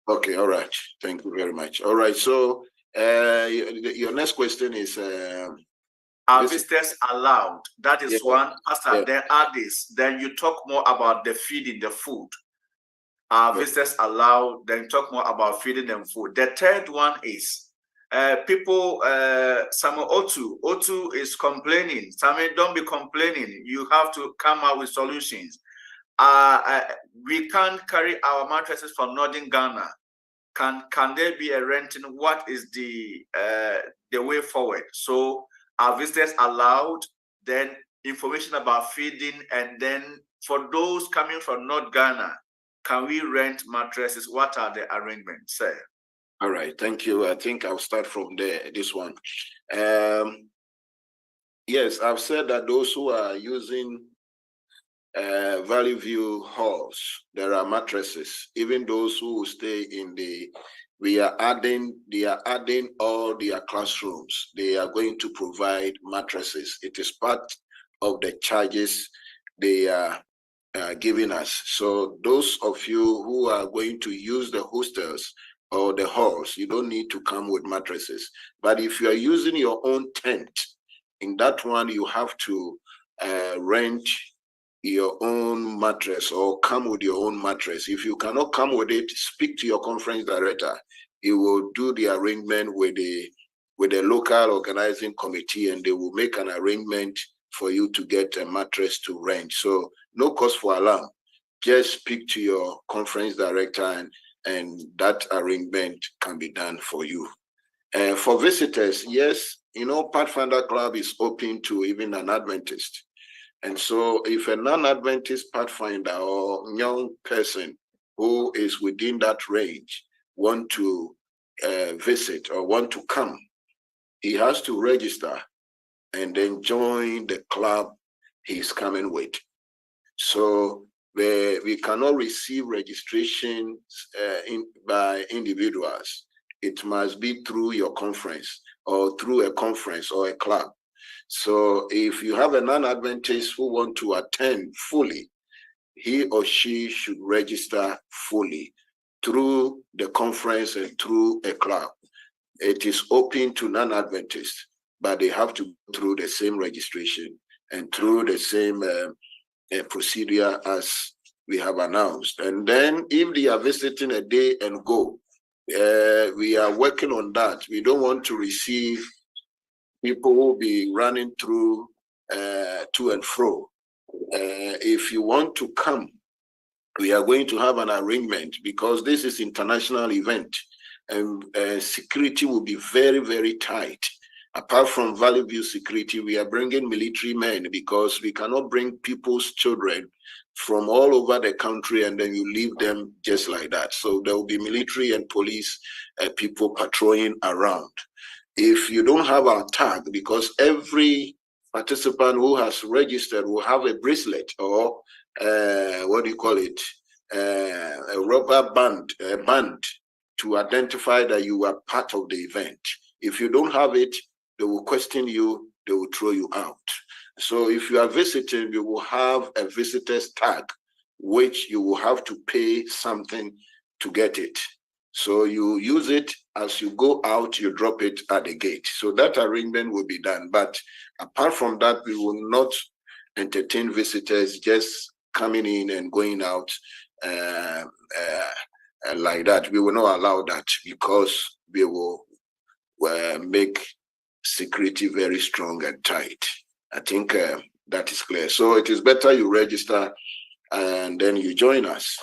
Okay, all right. Thank you very much. All right, so your next question is Are visitors allowed? That is one. Pastor, then add this. Then you talk more about the feeding, the food. Are visitors allowed? Then talk more about feeding them food. The third one is people, Samuel Otu is complaining. Samuel, don't be complaining. You have to come up with solutions. We can't carry our mattresses from Northern Ghana. Can there be a renting? What is the way forward? So are visitors allowed? Then information about feeding, and then for those coming from North Ghana, can we rent mattresses? What are the arrangements, sir? All right, thank you. I think I'll start from there. This one. Yes, I've said that those who are using Valley View halls, there are mattresses. Even those who stay in they are adding all their classrooms. They are going to provide mattresses. It is part of the charges they are giving us. So those of you who are going to use the hostels or the halls, you don't need to come with mattresses. But if you are using your own tent, in that one you have to rent your own mattress or come with your own mattress. If you cannot come with it, speak to your conference director. He will do the arrangement with the local organizing committee, and they will make an arrangement for you to get a mattress to rent. So no cause for alarm. Just speak to your conference director, and that arrangement can be done for you. For visitors, yes, Pathfinder Club is open to even an Adventist. And so if a non-Adventist Pathfinder or young person who is within that range want to visit or want to come, he has to register and then join the club he's coming with. So we cannot receive registrations by individuals. It must be through your conference or through a conference or a club. So if you have a non-Adventist who want to attend fully, he or she should register fully through the conference and through a club. It is open to non-Adventists, but they have to go through the same registration and through the same procedure as we have announced. And then if they are visiting a day and go, we are working on that. We don't want to receive people will be running through to and fro. If you want to come, we are going to have an arrangement because this is international event, and security will be very, very tight. Apart from Valley View security, we are bringing military men because we cannot bring people's children from all over the country and then you leave them just like that. So there will be military and police people patrolling around. If you don't have our tag, because every participant who has registered will have a bracelet or what do you call it, a rubber band to identify that you are part of the event. If you don't have it, they will question you, they will throw you out. So if you are visiting, you will have a visitor's tag, which you will have to pay something to get it. So you use it as you go out, you drop it at the gate. So that arrangement will be done. But apart from that, we will not entertain visitors just coming in and going out like that. We will not allow that because we will make security very strong and tight. I think that is clear. So it is better you register and then you join us.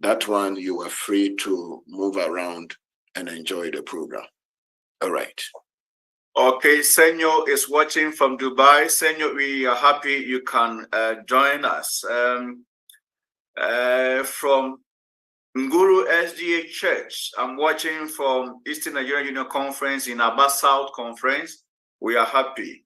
That one, you are free to move around and enjoy the program. All right. Okay, Senor is watching from Dubai. Senor, we are happy you can join us. From Nguru SDA Church, I'm watching from Eastern Nigeria Union Conference in Aba South Conference. We are happy.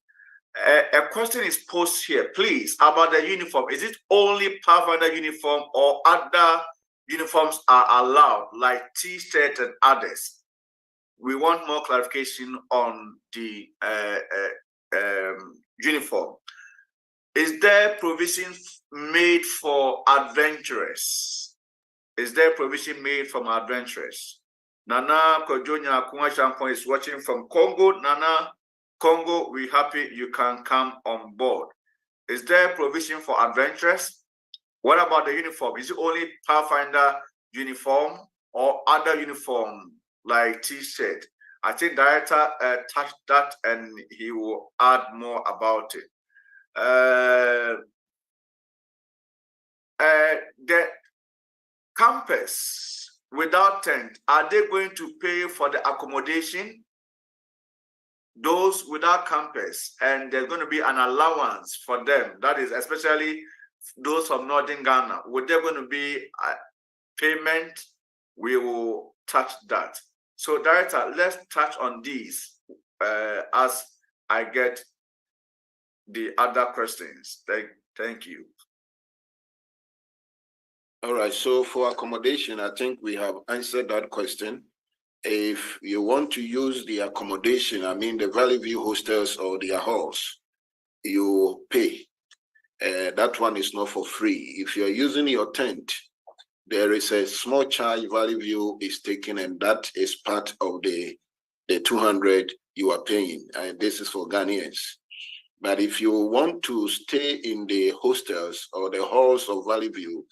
A question is posed here, please, about the uniform. Is it only Pathfinder uniform or other uniforms are allowed, like T-shirt and others? We want more clarification on the uniform. Is there provision made for adventurers? Is there provision made for adventurers? Nana Kojonya Kumwa Shampon is watching from Congo. Nana, Congo, we're happy you can come on board. Is there provision for adventurers? What about the uniform? Is it only Pathfinder uniform or other uniform like T-shirt? I think director touched that and he will add more about it. The campers without tent, are they going to pay for the accommodation? Those without campers, and there's going to be an allowance for them. That is especially those from Northern Ghana. Would there going to be a payment? We will touch that. So, Director, let's touch on these as I get the other questions. Thank you. All right. So for accommodation, I think we have answered that question. If you want to use the accommodation, I mean the Valley View hostels or their halls, you pay. That one is not for free. If you're using your tent, there is a small charge Valley View is taking, and that is part of the 200 you are paying. And this is for Ghanaians. But if you want to stay in the hostels or the halls of Valley View,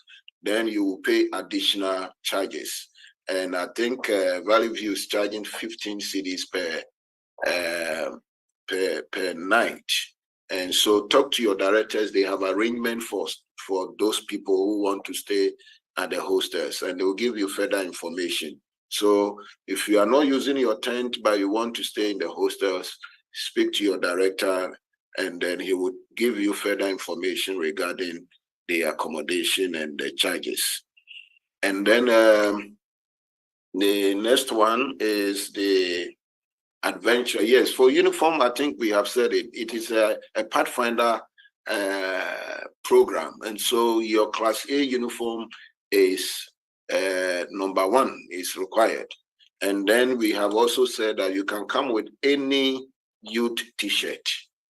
then you will pay additional charges. And I think Valley View is charging 15 cedis per night. And so talk to your directors. They have arrangement for those people who want to stay at the hostels, and they will give you further information. So if you are not using your tent, but you want to stay in the hostels, speak to your director, and then he would give you further information regarding the accommodation and the charges. And then the next one is the adventure. Yes, for uniform, I think we have said it. It is a Pathfinder program. And so your Class A uniform is number one, is required. And then we have also said that you can come with any youth t-shirt,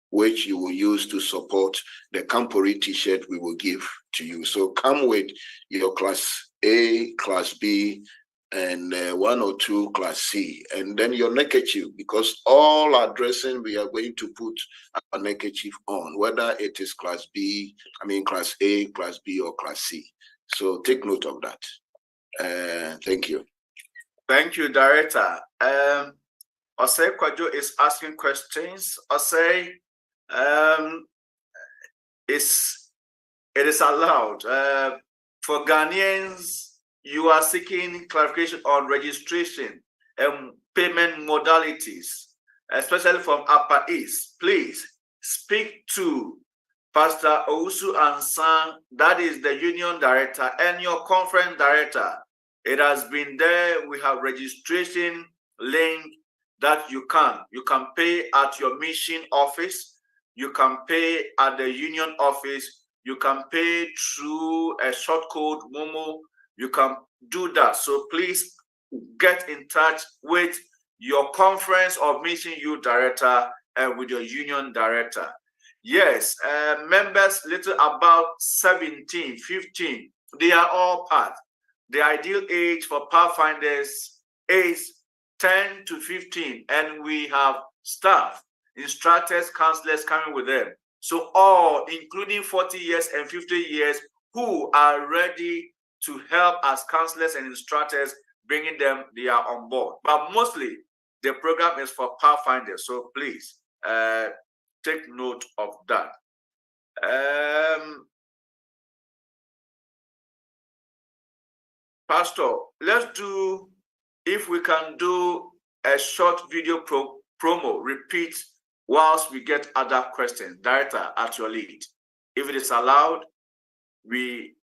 which you will use to support the Camporee t-shirt we will give to you. So come with your Class A, Class B, and one or two Class C, and then your neckerchief, because all our dressing we are going to put a neckerchief on, whether it is Class B, Class A, Class B, or Class C. So take note of that. Thank you. Thank you, Director. Osei Kwajo is asking questions. Osei, it is allowed for Ghanaians. You are seeking clarification on registration and payment modalities, especially from Upper East. Please speak to Pastor Owusu Ansan, that is the union director, and your conference director. It has been there. We have registration link that you can pay at your mission office. You can pay at the union office. You can pay through a short code Momo. You can do that. So please get in touch with your conference or mission youth director and with your union director. Yes, members little about 17, 15, they are all part. The ideal age for Pathfinders is 10 to 15, and we have staff, instructors, counselors coming with them. So all, including 40 years and 50 years, who are ready to help as counselors and instructors, bringing them, they are on board. But mostly, the program is for Pathfinders. So please take note of that. Pastor, let's do, if we can do a short video promo, repeat whilst we get other questions. Director, at your lead. If it is allowed, we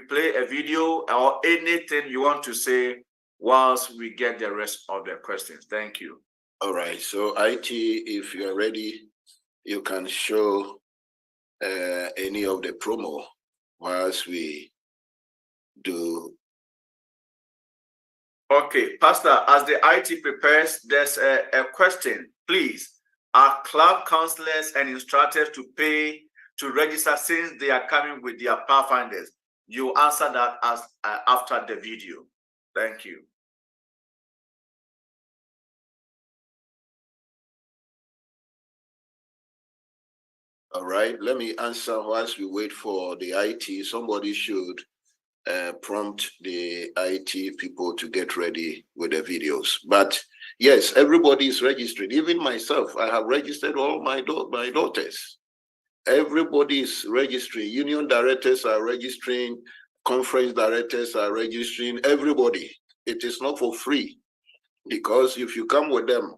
play a video or anything you want to say whilst we get the rest of the questions. Thank you. All right. So IT, if you're ready, you can show any of the promo whilst we do. Okay, Pastor, as the IT prepares, there's a question. Please, are club counselors and instructors to pay to register since they are coming with their Pathfinders? You answer that as after the video. Thank you. All right, let me answer whilst we wait for the IT. Somebody should prompt the IT people to get ready with the videos. But yes, everybody is registered. Even myself, I have registered all my daughters. Everybody is registering. Union directors are registering. Conference directors are registering. Everybody. It is not for free, because if you come with them,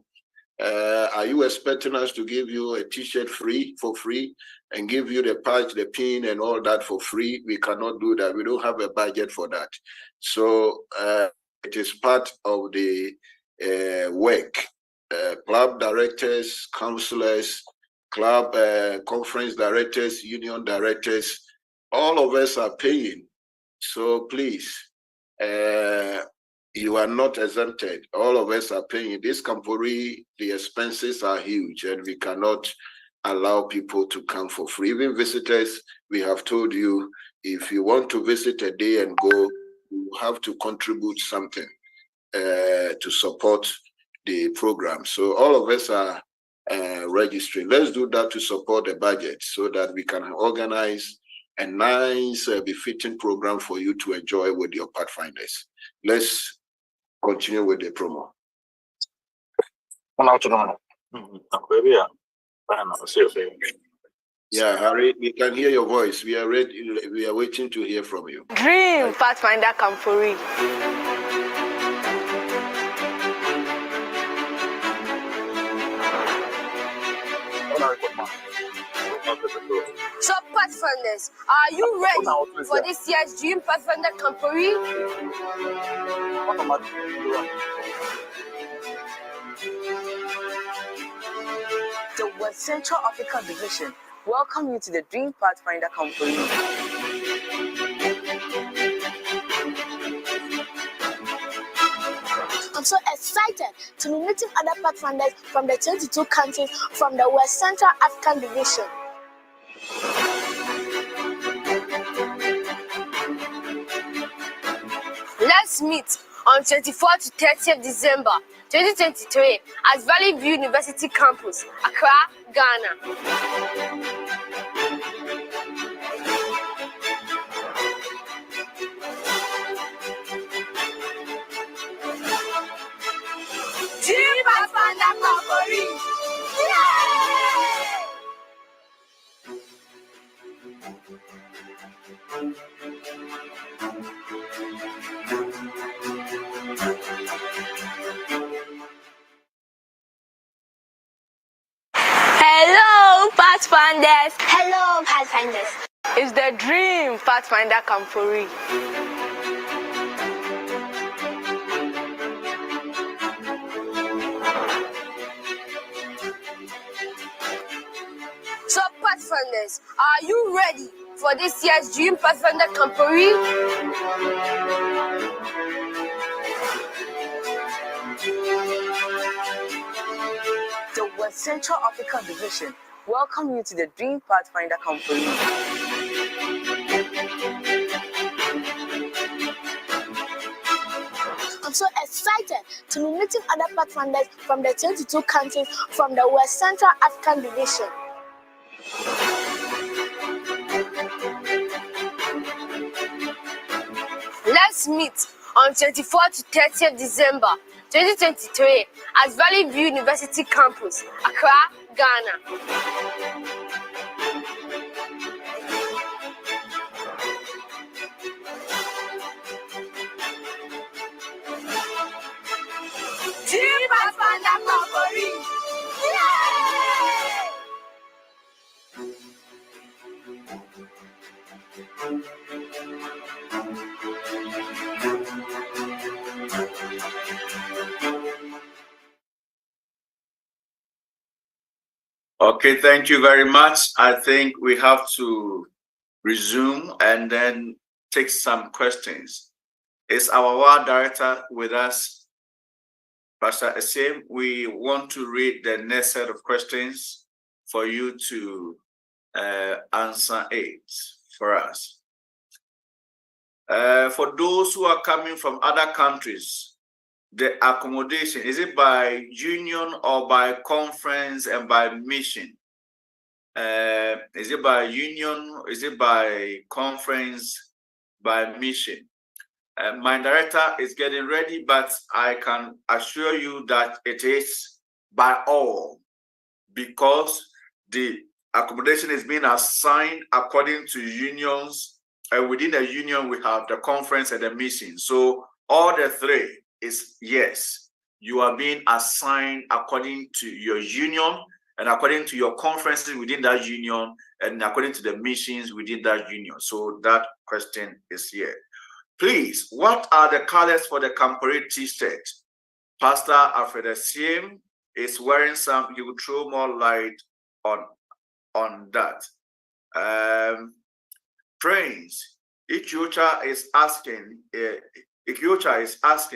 are you expecting us to give you a t-shirt for free and give you the patch, the pin and all that for free? We cannot do that. We don't have a budget for that. So it is part of the work. Club directors, councillors, club conference directors, union directors, all of us are paying. So please, you are not exempted. All of us are paying. This Camporee, the expenses are huge, and we cannot allow people to come for free. Even visitors, we have told you, if you want to visit a day and go, you have to contribute something to support the program. So all of us are registering. Let's do that to support the budget so that we can organize a nice, befitting program for you to enjoy with your Pathfinders. Let's continue with the promo. Yeah, Harry, we can hear your voice. We are ready. We are waiting to hear from you. Dream Pathfinder Camporee. So Pathfinders, are you ready for this year's Dream Pathfinder Camporee? The West Central Africa Division welcome you to the Dream Pathfinder Camporee. I'm so excited to be meeting other Pathfinders from the 22 countries from the West Central African Division. Let's meet on 24th to 30th December 2023 at Valley View University Campus, Accra, Ghana. Dream Pathfinder Camporee! Hello, Pathfinders. Hello, Pathfinders. It's the Dream Pathfinder Camporee. So Pathfinders, are you ready for this year's Dream Pathfinder Camporee? The West Central Africa Division welcome you to the Dream Pathfinder Camporee. I'm so excited to be meeting other Pathfinders from the 22 countries from the West Central African Division. Let's meet on 24th to 30th December 2023 at Valley View University Campus, Accra, Ghana. Dream Pathfinder Camporee! Okay, thank you very much. I think we have to resume and then take some questions. Is our WAD director with us, Pastor Essam? We want to read the next set of questions for you to answer it for us. For those who are coming from other countries, the accommodation, is it by union or by conference and by mission? Is it by union? Is it by conference? By mission? My director is getting ready, but I can assure you that it is by all, because the accommodation is being assigned according to unions, and within the union we have the conference and the mission. So all the three is yes, you are being assigned according to your union and according to your conferences within that union and according to the missions within that union. So that question is here. Please, what are the colors for the Camporee T-shirt? Pastor Alfred Asiem is wearing some. He will throw more light on that. Prince Ikyocha is asking.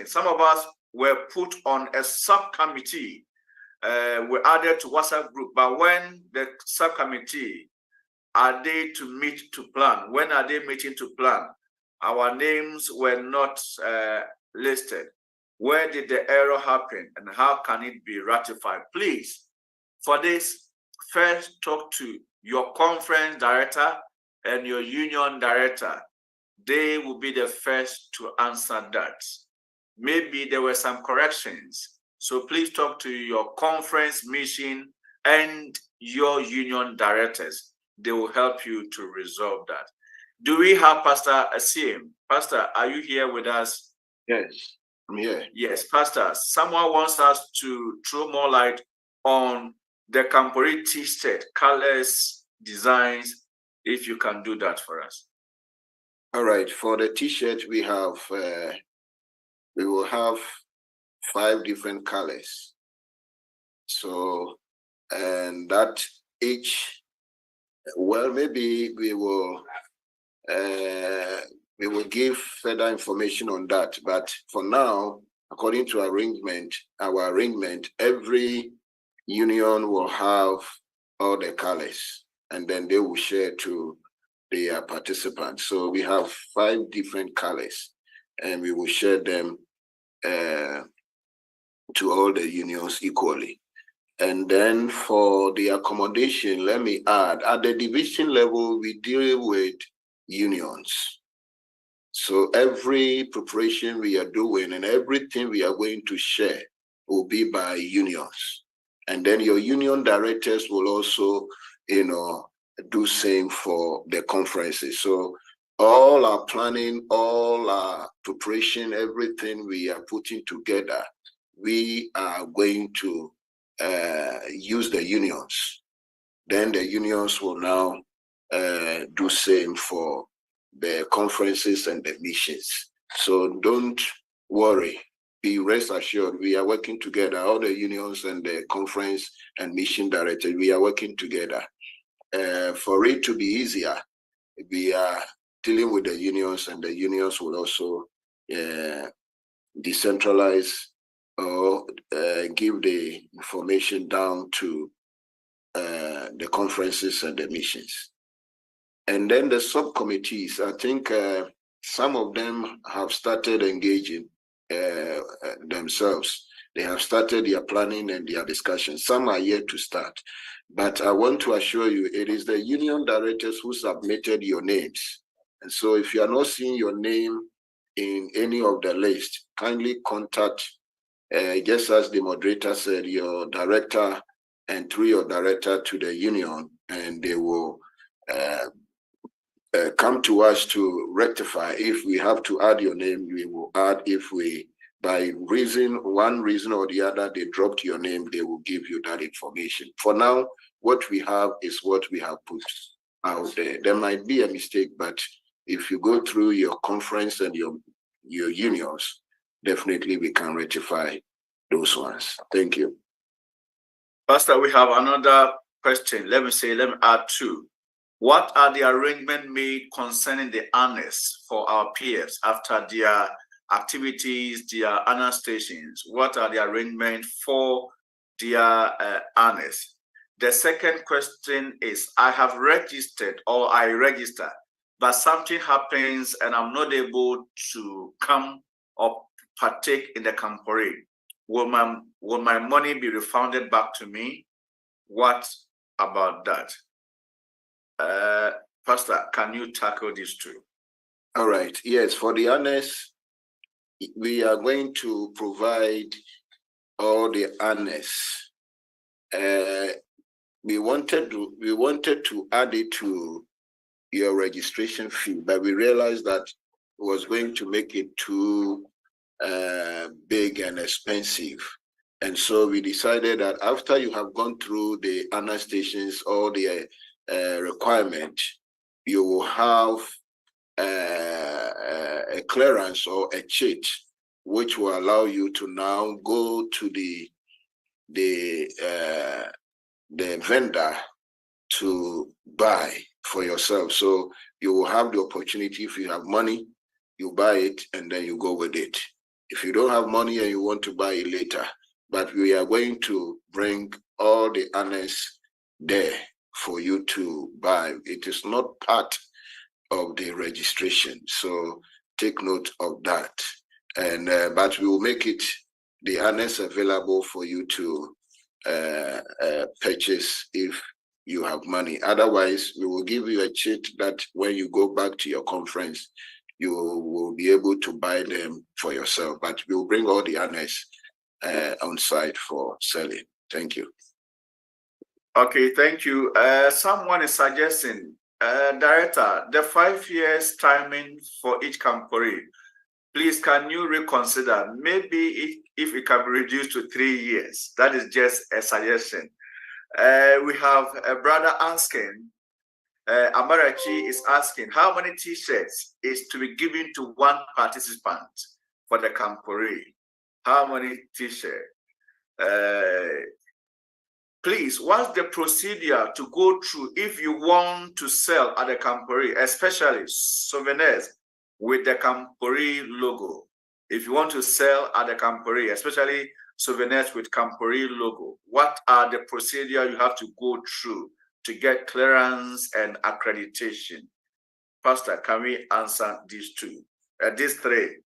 Some of us were put on a subcommittee. Were added to WhatsApp group, but when the subcommittee are they to meet to plan? When are they meeting to plan? Our names were not listed. Where did the error happen and how can it be ratified? Please, for this, first talk to your conference director and your union director. They will be the first to answer that. Maybe there were some corrections. So please talk to your conference, mission, and your union directors. They will help you to resolve that. Do we have Pastor Asiem? Pastor, are you here with us? Yes, I'm here. Yes, Pastor. Someone wants us to throw more light on the Camporee T-shirt, colors, designs, if you can do that for us. All right, for the T-shirt, we will have 5 different colors. So, and that each, well, maybe we will give further information on that. But for now, according to our arrangement, every union will have all the colors, and then they will share to their participants. So we have 5 different colors, and we will share them to all the unions equally. And then for the accommodation, let me add, at the division level, we deal with unions. So every preparation we are doing and everything we are going to share will be by unions. And then your union directors will also, do same for the conferences. So all our planning, all our preparation, everything we are putting together, we are going to use the unions. Then the unions will now do same for the conferences and the missions. So don't worry, be rest assured, we are working together. All the unions and the conference and mission directors, we are working together. For it to be easier, we are dealing with the unions, and the unions will also decentralize or give the information down to the conferences and the missions. And then the subcommittees, I think some of them have started engaging themselves. They have started their planning and their discussions. Some are yet to start. But I want to assure you, it is the union directors who submitted your names. And so if you are not seeing your name in any of the list, kindly contact, just as the moderator said, your director and through your director to the union, and they will come to us to rectify. If we have to add your name, we will add. If we, by one reason or the other, they dropped your name, they will give you that information. For now, what we have is what we have put out there. There might be a mistake, but if you go through your conference and your unions, definitely we can rectify those ones. Thank you. Pastor, we have another question. Let me add 2. What are the arrangements made concerning the annex for our peers after their activities, their annex stations? What are the arrangements for their annex? The second question is, I have registered or I register, but something happens and I'm not able to come or partake in the Camporee. Will my money be refunded back to me? What about that? Pastor, can you tackle these two? All right. Yes, for the honest, we are going to provide all the honest. We wanted to add it to your registration fee, but we realized that it was going to make it too big and expensive. And so we decided that after you have gone through the honor stations, all the requirement, you will have a clearance or a cheat, which will allow you to now go to the vendor to buy for yourself. So you will have the opportunity. If you have money, you buy it and then you go with it. If you don't have money and you want to buy it later, but we are going to bring all the honors there for you to buy. It is not part of the registration, so take note of that. And but we will make it the honors available for you to purchase if you have money. Otherwise, we will give you a cheat that when you go back to your conference, you will be able to buy them for yourself. But we will bring all the honors on site for selling. Thank you. Okay, thank you. Someone is suggesting, Director, the 5 years timing for each Camporee, please can you reconsider? Maybe if it can be reduced to 3 years. That is just a suggestion. We have a brother asking, Amarachi is asking, how many T-shirts is to be given to one participant for the Camporee? How many T-shirts? Please, what's the procedure to go through if you want to sell at the Camporee, especially souvenirs with the Camporee logo? If you want to sell at the Camporee, especially souvenirs with Camporee logo, what are the procedure you have to go through to get clearance and accreditation? Pastor, can we answer these these three?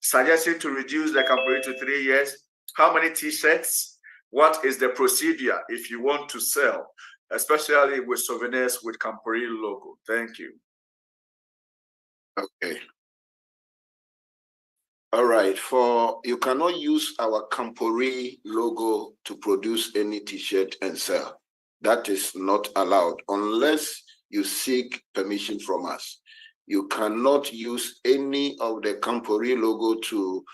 Suggesting to reduce the Camporee to 3 years. How many T-shirts? What is the procedure if you want to sell, especially with souvenirs with Camporee logo? Thank you. Okay. All right. You cannot use our Camporee logo to produce any T-shirt and sell. That is not allowed unless you seek permission from us. You cannot use any of the Camporee logo to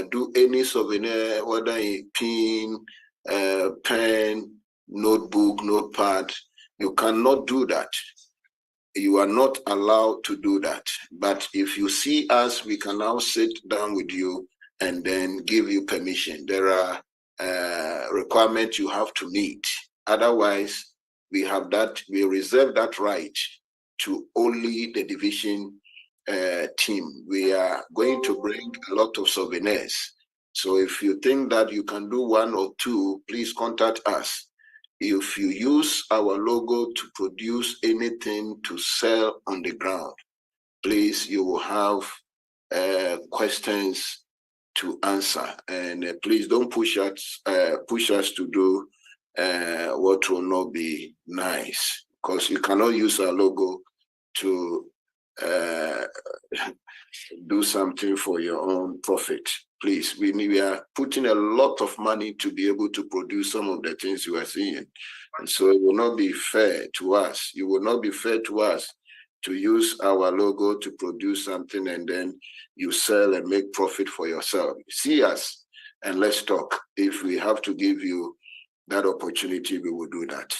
do any souvenir, whether a pin, pen, notebook, notepad. You cannot do that. You are not allowed to do that. But if you see us, we can now sit down with you and then give you permission. There are requirements you have to meet. Otherwise, we reserve that right to only the division team. We are going to bring a lot of souvenirs. So if you think that you can do one or two, please contact us. If you use our logo to produce anything to sell on the ground, please, you will have questions to answer. And please don't push us to do what will not be nice, because you cannot use our logo to do something for your own profit. Please, we are putting a lot of money to be able to produce some of the things you are seeing. And so it will not be fair to us. You will not be fair to us to use our logo to produce something and then you sell and make profit for yourself. See us and let's talk. If we have to give you that opportunity, we will do that.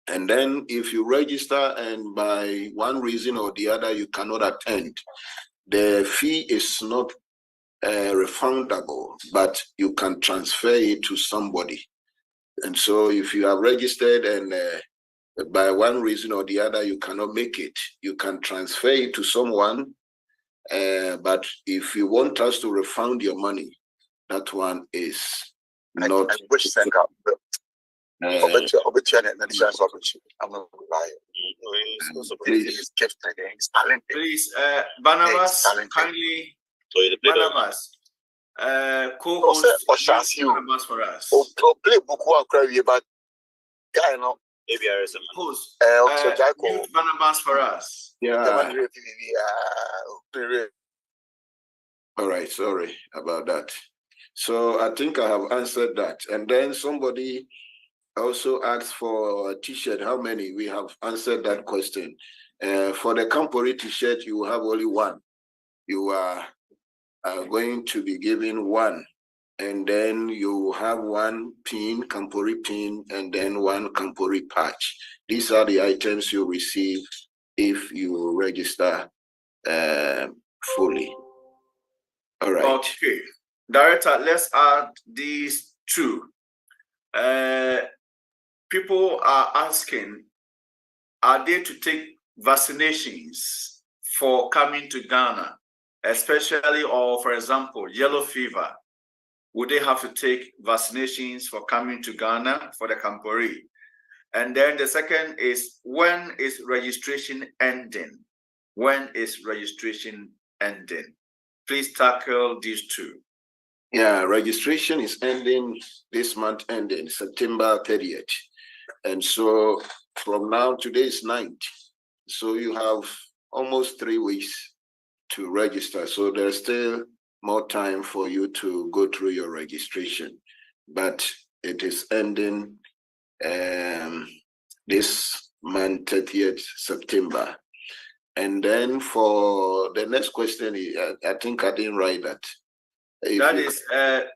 And then if you register and by one reason or the other you cannot attend, the fee is not refundable, but you can transfer it to somebody. And so if you are registered and by one reason or the other you cannot make it, you can transfer it to someone. But if you want us to refund your money, that one is not. I wish to send out. Please, Barnabas, kindly, Barnabas, co-host Barnabas for us. Play book but ABRS. Host, Okay, youth Barnabas for us. Yeah. All right, sorry about that. So I think I have answered that. And then somebody also asked for a t-shirt. How many? We have answered that question. For the Camporee t-shirt, you have only one. You are going to be given one. And then you have one pin, Camporee pin, and then one Camporee patch. These are the items you receive if you register fully. All right. Okay. Director, let's add these two. People are asking, are they to take vaccinations for coming to Ghana, especially, or for example, yellow fever? Would they have to take vaccinations for coming to Ghana for the Camporee? And then the second is, when is registration ending? When is registration ending? Please tackle these two. Yeah, registration is ending this month, ending September 30th. And so from now, today is 9th. So you have almost 3 weeks to register. So there's still more time for you to go through your registration. But it is ending this month, 30th September. And then for the next question, I think I didn't write that. That is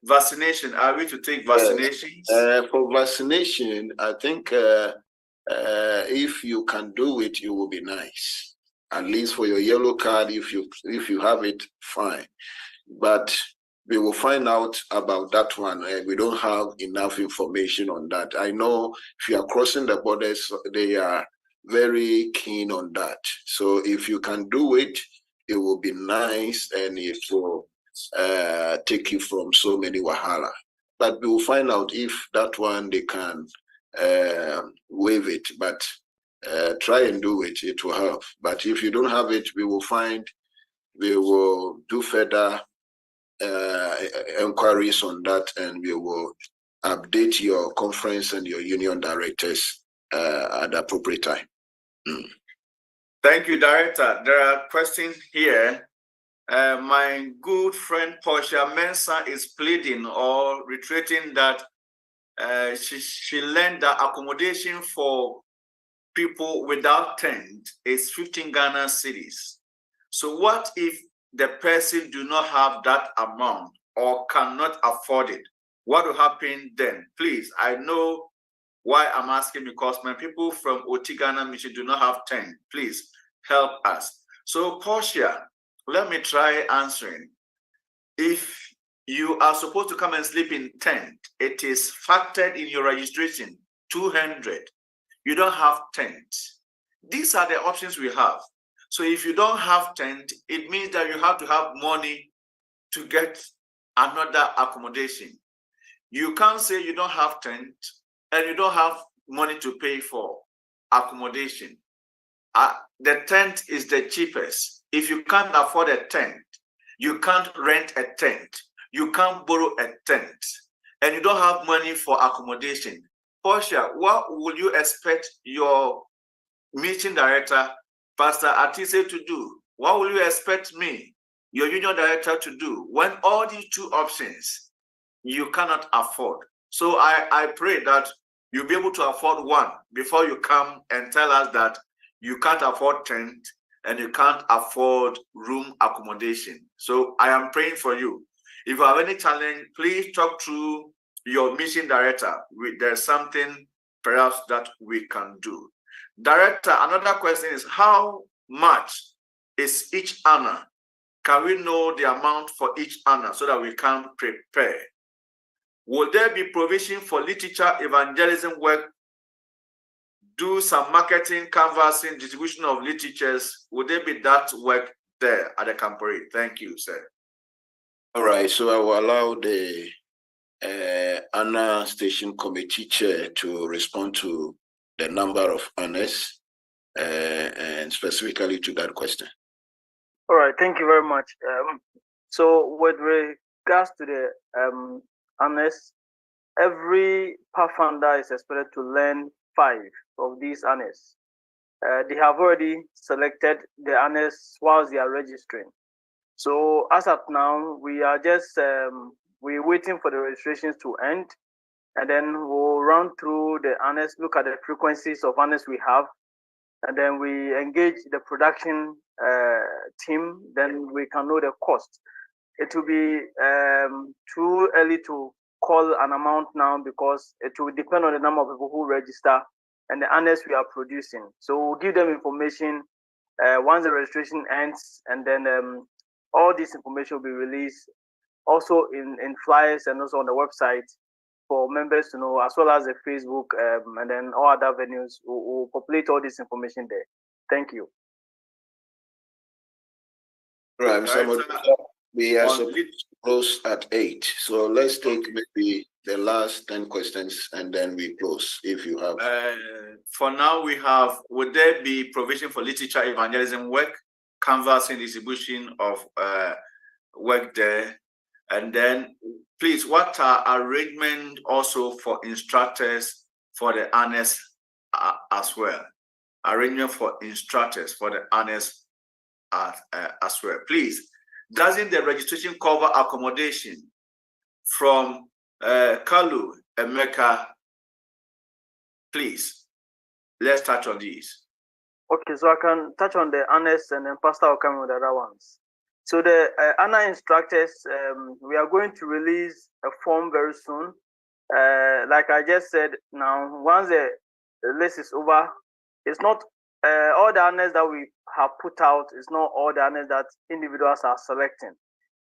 vaccination. Are we to take vaccinations? For vaccination, I think if you can do it, it will be nice. At least for your yellow card, if you have it, fine. But we will find out about that one. We don't have enough information on that. I know if you are crossing the borders, they are very keen on that. So if you can do it, it will be nice, and it will take you from so many wahala. But we will find out if that one they can waive it. But try and do it, it will help. But if you don't have it, we will do further inquiries on that, and we will update your conference and your union directors at the appropriate time. Thank you, Director. There are questions here. My good friend Portia Mensah is pleading or reiterating that she learned that accommodation for people without tent is 15 Ghana cedis. So what if the person do not have that amount or cannot afford it? What will happen then? Please, I know why I'm asking, because my people from Otigana Mission do not have tent. Please help us. So Portia, let me try answering. If you are supposed to come and sleep in tent, it is factored in your registration, 200. You don't have tent. These are the options we have. So if you don't have tent, it means that you have to have money to get another accommodation. You can't say you don't have tent and you don't have money to pay for accommodation. The tent is the cheapest. If you can't afford a tent, you can't rent a tent, you can't borrow a tent, and you don't have money for accommodation. Portia, what will you expect your meeting director, Pastor Atise, to do? What will you expect me, your union director, to do when all these two options you cannot afford? So I pray that you'll be able to afford one before you come and tell us that you can't afford tent and you can't afford room accommodation. So I am praying for you. If you have any challenge, please talk to your mission director. There's something perhaps that we can do. Director, another question is, how much is each honor? Can we know the amount for each honor so that we can prepare? Will there be provision for literature evangelism work? Do some marketing, canvassing, distribution of literatures? Would there be that work there at the Camporee? Thank you, sir. All right, so I will allow the honor station committee chair to respond to the number of honors and specifically to that question. All right, thank you very much. So with regards to the honors, every Pathfinder is expected to learn 5 of these honors. They have already selected the honors whilst they are registering. So as of now, we are just we're waiting for the registrations to end, and then we'll run through the honors, look at the frequencies of honors we have, and then we engage the production team. Then we can know the cost. It will be too early to call an amount now because it will depend on the number of people who register and the honors we are producing. So we'll give them information once the registration ends, and then all this information will be released also in flyers and also on the website for members to know, as well as the Facebook and then all other venues. We'll populate all this information there. Thank you. Right, we are supposed to close at 8, so let's take maybe the last 10 questions and then we close if you have. For now, we have, would there be provision for literature evangelism work, canvassing, distribution of work there? And then, please, what are arrangement also for instructors for the honors as well? Arrangement for instructors for the honors as well. Please, doesn't the registration cover accommodation from Kalu, Emeka? Please, let's touch on these. Okay, so I can touch on the honors and then Pastor will come with the other ones. So the honor instructors, we are going to release a form very soon. Like I just said, now once the list is over, it's not all the honors that we have put out. It's not all the honors that individuals are selecting.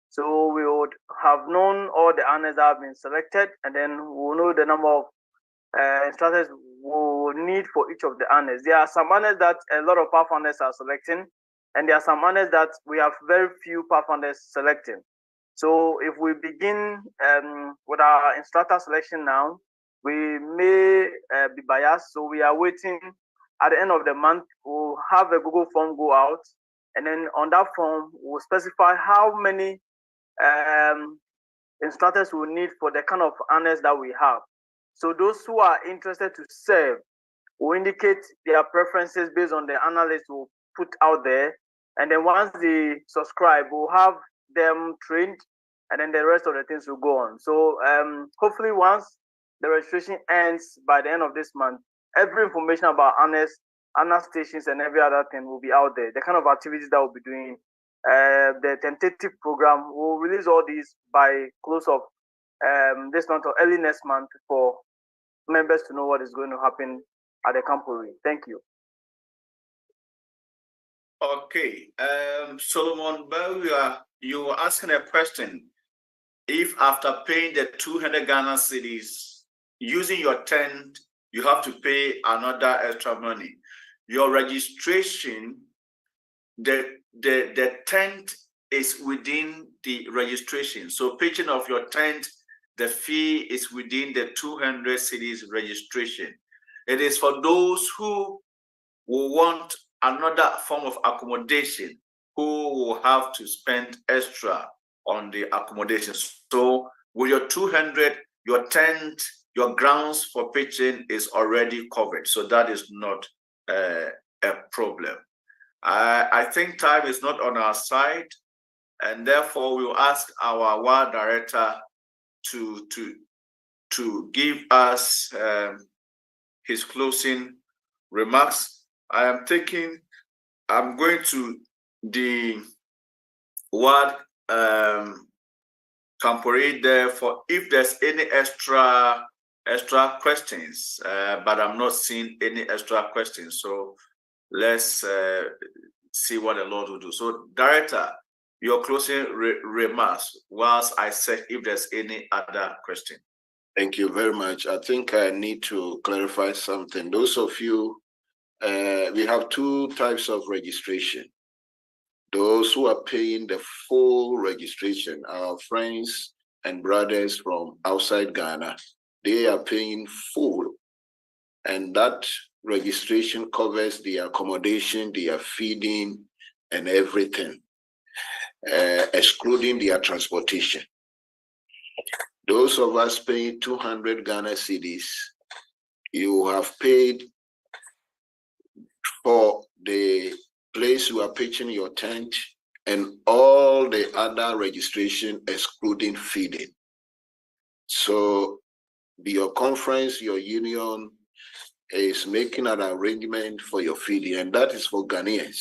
So we would have known all the honors that have been selected, and then we'll know the number of instructors we'll need for each of the honors. There are some honors that a lot of Pathfinders are selecting, and there are some honors that we have very few Pathfinders selecting. So if we begin with our instructor selection now, we may be biased. So we are waiting. At the end of the month, we'll have a Google form go out, and then on that form, we'll specify how many instructors we need for the kind of honors that we have. So those who are interested to serve will indicate their preferences based on the analysts we'll put out there. And then once they subscribe, we'll have them trained, and then the rest of the things will go on. So hopefully once the registration ends by the end of this month, every information about honor stations and every other thing will be out there. The kind of activities that we'll be doing, the tentative program, we'll release all these by close of this month or early next month for members to know what is going to happen at the Camporee. Thank you. Okay, Solomon, you were asking a question. If after paying the 200 Ghana cedis, using your tent, you have to pay another extra money. Your registration, the tent is within the registration. So pitching of your tent, the fee is within the 200 cedis registration. It is for those who will want another form of accommodation, who will have to spend extra on the accommodation. So with your 200, your tent, your grounds for pitching is already covered. So that is not a problem. I think time is not on our side, and therefore we'll ask our WAD director to give us his closing remarks. I'm going to the WAD Camporee there for if there's any extra questions, but I'm not seeing any extra questions. So let's see what the Lord will do. So, Director, your closing remarks whilst I check if there's any other question. Thank you very much. I think I need to clarify something. Those of you, we have 2 types of registration. Those who are paying the full registration, our friends and brothers from outside Ghana, they are paying full. And that registration covers the accommodation, their feeding, and everything, excluding their transportation. Those of us paying 200 Ghana cedis, you have paid for the place you are pitching your tent and all the other registration excluding feeding. So your conference, your union is making an arrangement for your feeding, and that is for Ghanaians.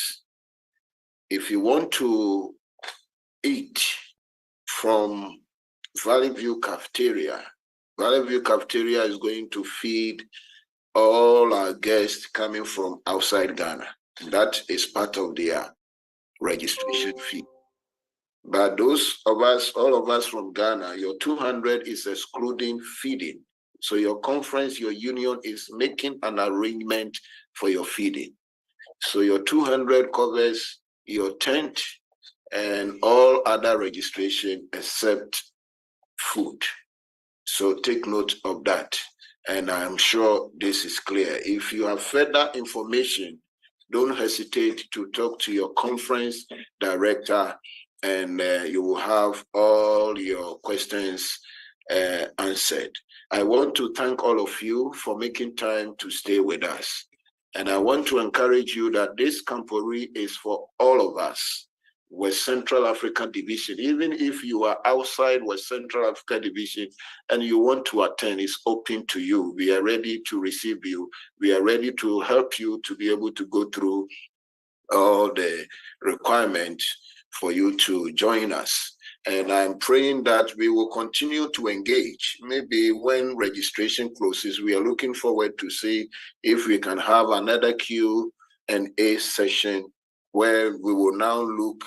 If you want to eat from Valley View Cafeteria is going to feed all our guests coming from outside Ghana. That is part of their registration fee. But those of us, all of us from Ghana, your 200 is excluding feeding. So your conference, your union is making an arrangement for your feeding. So your 200 covers your tent and all other registration except food. So take note of that. And I'm sure this is clear. If you have further information, don't hesitate to talk to your conference director, and you will have all your questions answered. I want to thank all of you for making time to stay with us. And I want to encourage you that this Camporee is for all of us. West Central African Division, even if you are outside West Central Africa Division and you want to attend, it's open to you. We are ready to receive you. We are ready to help you to be able to go through all the requirements for you to join us. And I'm praying that we will continue to engage. Maybe when registration closes, we are looking forward to see if we can have another Q&A session where we will now look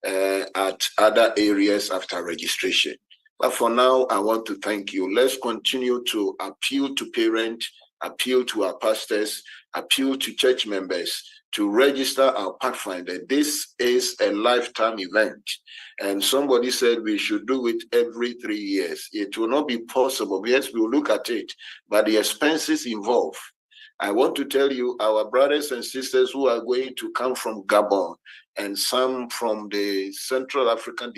at other areas after registration. But for now, I want to thank you. Let's continue to appeal to parents, appeal to our pastors, appeal to church members to register our Pathfinder. This is a lifetime event. And somebody said we should do it every 3 years. It will not be possible. Yes, we'll look at it, but the expenses involved. I want to tell you, our brothers and sisters who are going to come from Gabon and some from the Central African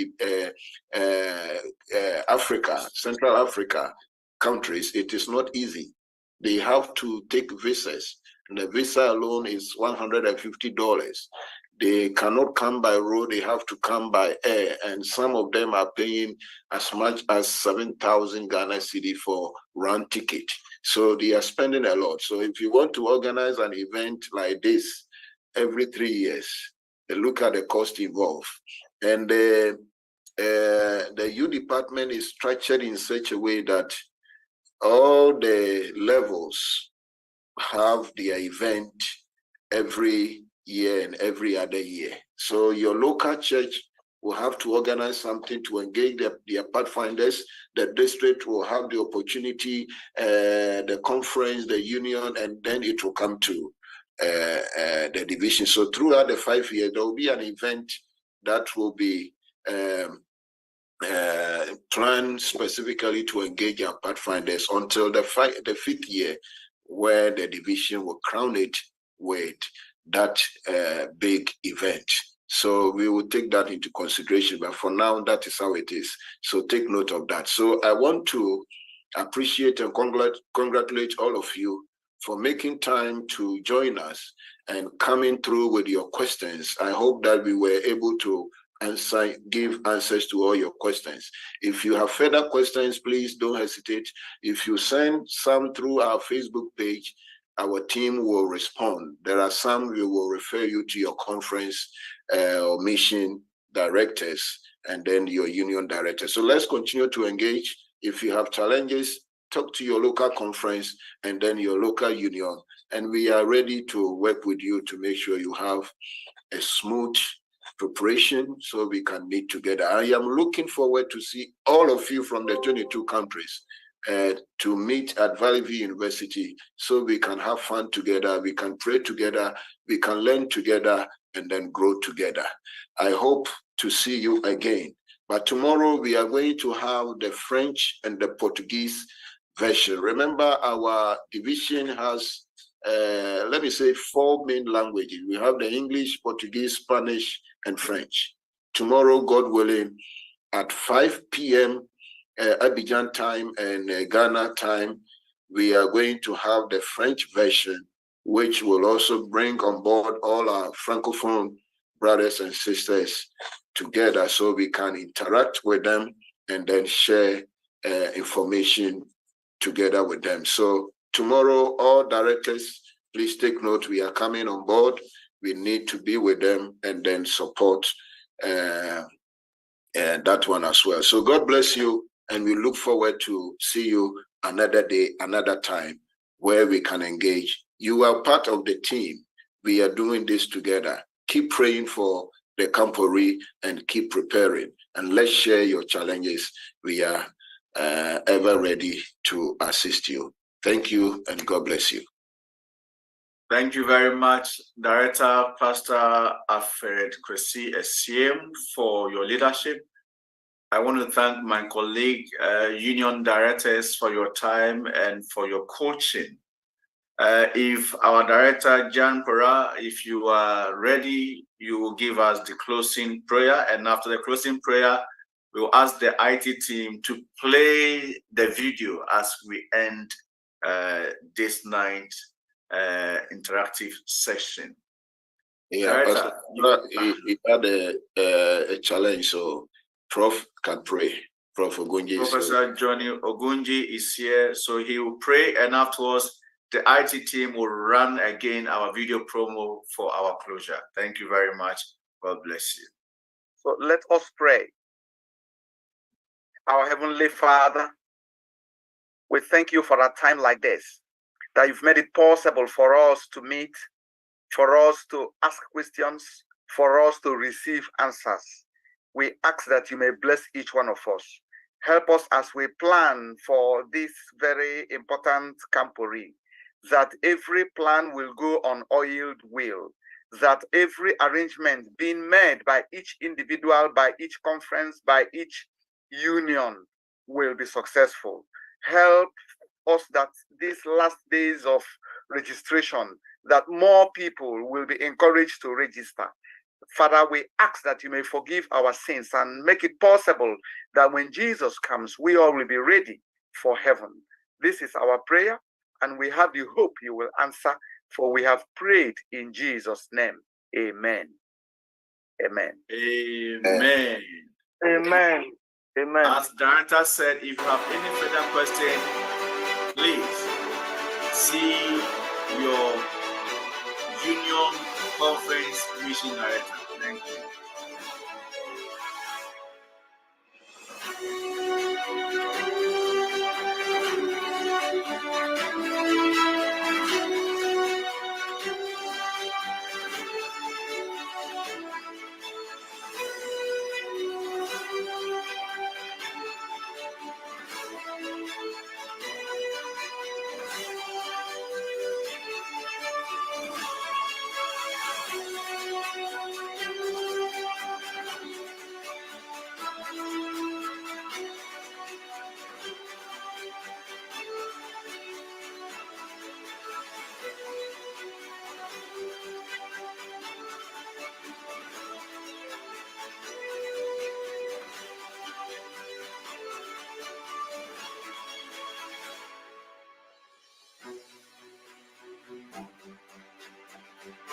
Central Africa countries, it is not easy. They have to take visas, and the visa alone is $150. They cannot come by road, they have to come by air, and some of them are paying as much as 7,000 Ghana cedi for round ticket. So they are spending a lot. So if you want to organize an event like this every 3 years, look at the cost involved. And the U department is structured in such a way that all the levels have their event every year and every other year. So your local church will have to organize something to engage their Pathfinders. The district will have the opportunity, the conference, the union, and then it will come to the division. So throughout the 5 years, there will be an event that will be planned specifically to engage our Pathfinders until the 5th year, where the division will crown it with that big event. So we will take that into consideration, but for now, that is how it is. So take note of that. So I want to appreciate and congratulate all of you for making time to join us and coming through with your questions. I hope that we were able to give answers to all your questions. If you have further questions, please don't hesitate. If you send some through our Facebook page, our team will respond. There are some we will refer you to your conference or mission directors and then your union director. So let's continue to engage. If you have challenges, talk to your local conference and then your local union. And we are ready to work with you to make sure you have a smooth preparation so we can meet together. I am looking forward to see all of you from the 22 countries to meet at Valley View University so we can have fun together, we can pray together, we can learn together, and then grow together. I hope to see you again. But tomorrow we are going to have the French and the Portuguese version. Remember, our division has, let me say, 4 main languages. We have the English, Portuguese, Spanish, and French. Tomorrow, God willing, at 5 p.m., Abidjan time and Ghana time, we are going to have the French version, which will also bring on board all our Francophone brothers and sisters together so we can interact with them and then share information together with them. So tomorrow, all directors, please take note, we are coming on board. We need to be with them and then support that one as well. So God bless you, and we look forward to see you another day, another time, where we can engage. You are part of the team. We are doing this together. Keep praying for the Camporee and keep preparing. And let's share your challenges. We are ever ready to assist you. Thank you, and God bless you. Thank you very much, Director Pastor Alfred Kwesi Essiem, for your leadership. I want to thank my colleague, union directors, for your time and for your coaching. If our director, Jan Pera, if you are ready, you will give us the closing prayer. And after the closing prayer, we will ask the IT team to play the video as we end this night interactive session. Yeah, Pastor, he had a challenge, so Prof can pray. Prof Ogunji. Professor Johnny Ogunji is here, so he will pray, and afterwards the IT team will run again our video promo for our closure. Thank you very much. God bless you. So let us pray. Our Heavenly Father, we thank you for a time like this, that you've made it possible for us to meet, for us to ask questions, for us to receive answers. We ask that you may bless each one of us. Help us as we plan for this very important Camporee, that every plan will go on oiled wheel, that every arrangement being made by each individual, by each conference, by each union will be successful. Help us that these last days of registration, that more people will be encouraged to register. Father, we ask that you may forgive our sins and make it possible that when Jesus comes, we all will be ready for heaven. This is our prayer, and we have the hope you will answer, for we have prayed in Jesus' name. Amen. Amen. Amen. Amen. Amen. As Director said, if you have any further question, please see your union conference mission director. Thank you.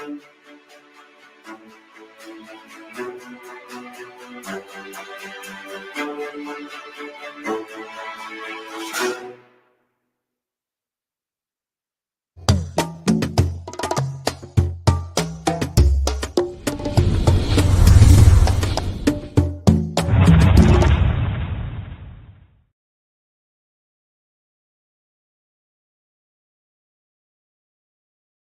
Thank you.